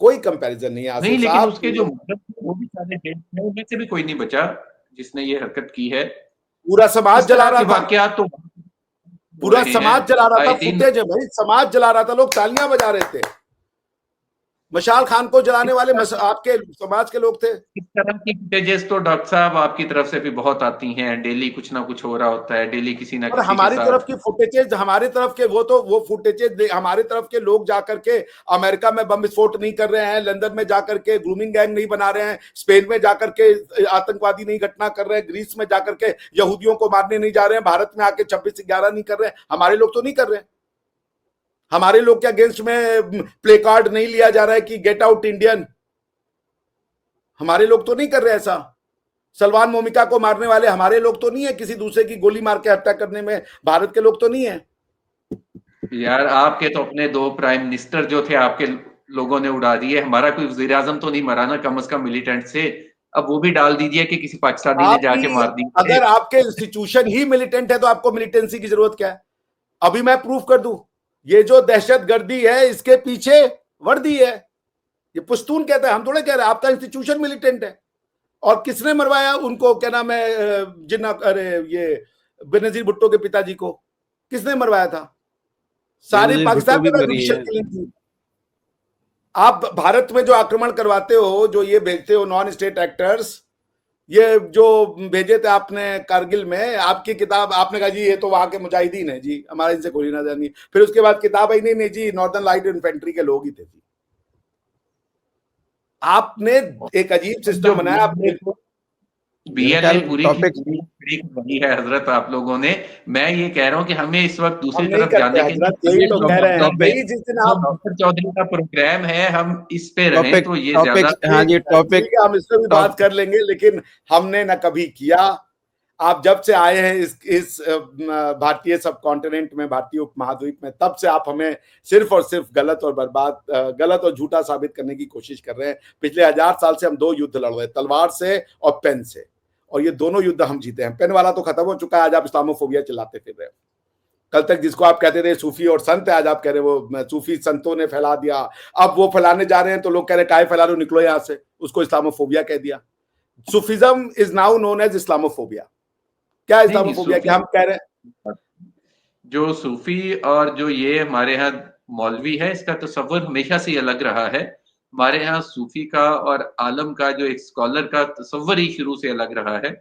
कोई कंपैरिजन नहीं है। नहीं, लेकिन उसके जो वो भी सारे डेट हैं, उनमें से भी कोई नहीं बचा जिसने ये हरकत की है। पूरा समाज जला रहा था, वाकयात तो पूरा समाज जला रहा था। फुटेज है भाई, समाज जला रहा था, लोग तालियां बजा रहे थे। मशाल खान को जलाने वाले आपके समाज के लोग थे। इस तरह की फुटेजेस तो डॉक्टर साहब आपकी तरफ से भी बहुत आती हैं। डेली कुछ ना कुछ हो रहा होता है, डेली किसी ना किसी हमारी तरफ की फुटेजेस, हमारे तरफ के वो फुटेजेस हमारे तरफ के लोग जाकर के अमेरिका में बम विस्फोट नहीं कर रहे हैं, लंदन में जाकर के ग्रूमिंग गैंग नहीं बना रहे हैं, स्पेन में जाकर के आतंकवादी नहीं घटना कर रहे हैं, ग्रीस में जाकर के यहूदियों को मारने नहीं जा रहे हैं, भारत में आके 26/11 नहीं कर रहे हैं। हमारे लोग तो नहीं कर रहे हैं। हमारे लोग के अगेंस्ट में प्ले कार्ड नहीं लिया जा रहा है कि गेट आउट इंडियन। हमारे लोग तो नहीं कर रहे ऐसा। सलमान मोमिका को मारने वाले हमारे लोग तो नहीं है, किसी दूसरे की गोली मार के हत्या करने में भारत के लोग तो नहीं है। यार आपके तो अपने 2 प्राइम मिनिस्टर जो थे आपके लोगों ने उड़ा दिए, हमारा कोई वजीर आजम तो नहीं मरा ना, कम से कम मिलिटेंट से। अब वो भी डाल दीजिए कि किसी पाकिस्तानी ने जाके मार दी। अगर आपके इंस्टीट्यूशन ही मिलिटेंट है तो आपको मिलिटेंसी की जरूरत क्या है? अभी मैं प्रूफ कर दूं, ये जो दहशतगर्दी है इसके पीछे वर्दी है। ये पुश्तून कहता है, हम थोड़े कह रहे हैं। आपका इंस्टीट्यूशन मिलिटेंट है। और किसने मरवाया उनको, क्या नाम है, जिन्ना, अरे ये बेनजीर भुट्टो के पिताजी को किसने मरवाया था? सारी पाकिस्तान में जुडिशियल किलिंग थी। आप भारत में जो आक्रमण करवाते हो, जो ये भेजते हो नॉन स्टेट एक्टर्स, ये जो भेजे थे आपने कारगिल में, आपकी किताब आपने कहा जी ये तो वहां के मुजाहिदीन है जी, हमारे इनसे कोई ना जानी। फिर उसके बाद किताब आई, नहीं जी नॉर्दर्न लाइट इन्फेंट्री के लोग ही थे जी। आपने एक अजीब सिस्टम बनाया। बीएलए पूरी वही है हजरत आप लोगों ने। मैं ये कह रहा हूँ कि हमें इस वक्त दूसरी तरफ जाने के लिए तो कह रहे हैं, जिस दिन आप डॉक्टर चौधरी का प्रोग्राम है हम इस पे रहें तो ये ज्यादा। हाँ जी, टॉपिक हम इस पे भी बात कर लेंगे, लेकिन हमने न कभी किया। आप जब से आए हैं इस भारतीय सब कॉन्टिनेंट में, भारतीय उपमहाद्वीप में, तब से आप हमें सिर्फ और सिर्फ गलत और बर्बाद, गलत और झूठा साबित करने की कोशिश कर रहे हैं। पिछले 1000 साल से हम 2 युद्ध लड़ रहे हैं, तलवार से और पेन से, और ये दोनों युद्ध हम जीते हैं। पेन वाला तो खत्म हो चुका है, आज आप इस्लामोफोबिया चिल्लाते फिर रहे हो। कल तक जिसको आप कहते थे सूफी और संत है, आज आप कह रहे वो सूफी संतों ने फैला दिया। अब वो फैलाने जा रहे हैं तो लोग कह रहे काय फैला रहे हो, निकलो यहां से, उसको इस्लामोफोबिया कह दिया। Sufism is now known as Islamophobia. क्या इस्लामोफोबिया क्या हम कह रहे हैं? जो सूफी और जो ये हमारे यहाँ मौलवी है, इसका तस्वर हमेशा से अलग रहा है। हमारे यहाँ सूफी का और आलम का, जो एक स्कॉलर का तस्वर ही शुरू से अलग रहा है।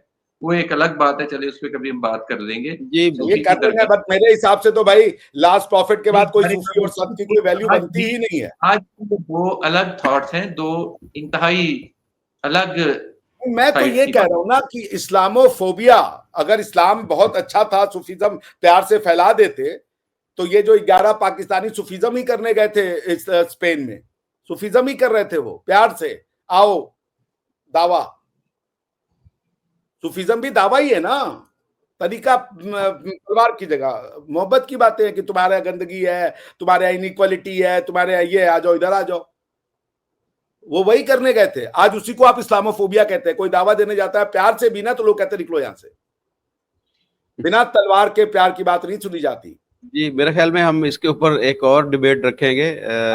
वो एक अलग बात है, चलिए उस पर कभी हम बात कर लेंगे। जी ये कर लेंगे, बट मेरे हिसाब से तो भाई लास्ट प्रॉफिट के बाद कोई सूफी और संत की कोई वैल्यू बनती ही नहीं है। आज 2 अलग थॉट्स हैं, 2 इंतहाई अलग। मैं तो ये कह रहा हूं ना कि इस्लामोफोबिया, अगर इस्लाम बहुत अच्छा था, सूफीज्म प्यार से फैला देते, तो ये जो 11 पाकिस्तानी सूफीज्म ही करने गए थे इस स्पेन में, सूफीज्म ही कर रहे थे वो प्यार से। आओ दावा, सूफीज्म भी दावा ही है ना, तरीका तलवार की जगह मोहब्बत की बातें हैं कि तुम्हारे यहाँ गंदगी है, तुम्हारे यहाँ इनइक्वालिटी है, तुम्हारे यहाँ ये, आ जाओ इधर आ जाओ। वो वही करने गए थे। आज उसी को आप इस्लामोफोबिया कहते हैं। कोई दावा देने जाता है प्यार से भी ना, तो लोग कहते हैं निकलो यहां से। बिना तलवार के प्यार की बात नहीं सुनी जाती। जी, मेरे ख्याल में हम इसके ऊपर एक और डिबेट रखेंगे।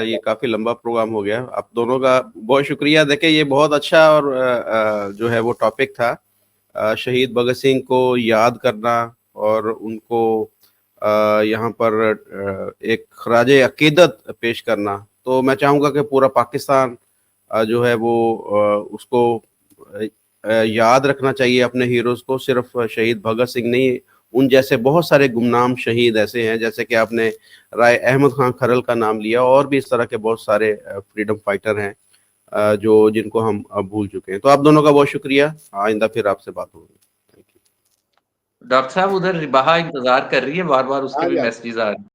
ये काफी लंबा प्रोग्राम हो गया। आप दोनों का बहुत शुक्रिया। देखिए, ये बहुत अच्छा और जो है वो टॉपिक था, शहीद भगत सिंह को याद करना और उनको यहाँ पर एक खराजे अकीदत पेश करना। तो मैं चाहूँगा कि पूरा पाकिस्तान जो है वो उसको याद रखना चाहिए, अपने हीरोज़ को। सिर्फ शहीद भगत सिंह नहीं, उन जैसे बहुत सारे गुमनाम शहीद ऐसे हैं, जैसे कि आपने राय अहमद खान खरल का नाम लिया, और भी इस तरह के बहुत सारे फ्रीडम फाइटर हैं जो जिनको हम अब भूल चुके हैं। तो आप दोनों का बहुत शुक्रिया। आइंदा फिर आपसे बात होगी। Thank you. डॉक्टर साहब उधर रिबाहा इंतजार कर रही है, बार बार उसके हाँ भी जी, हाँ जी। मैसेजेस आ रहे हैं।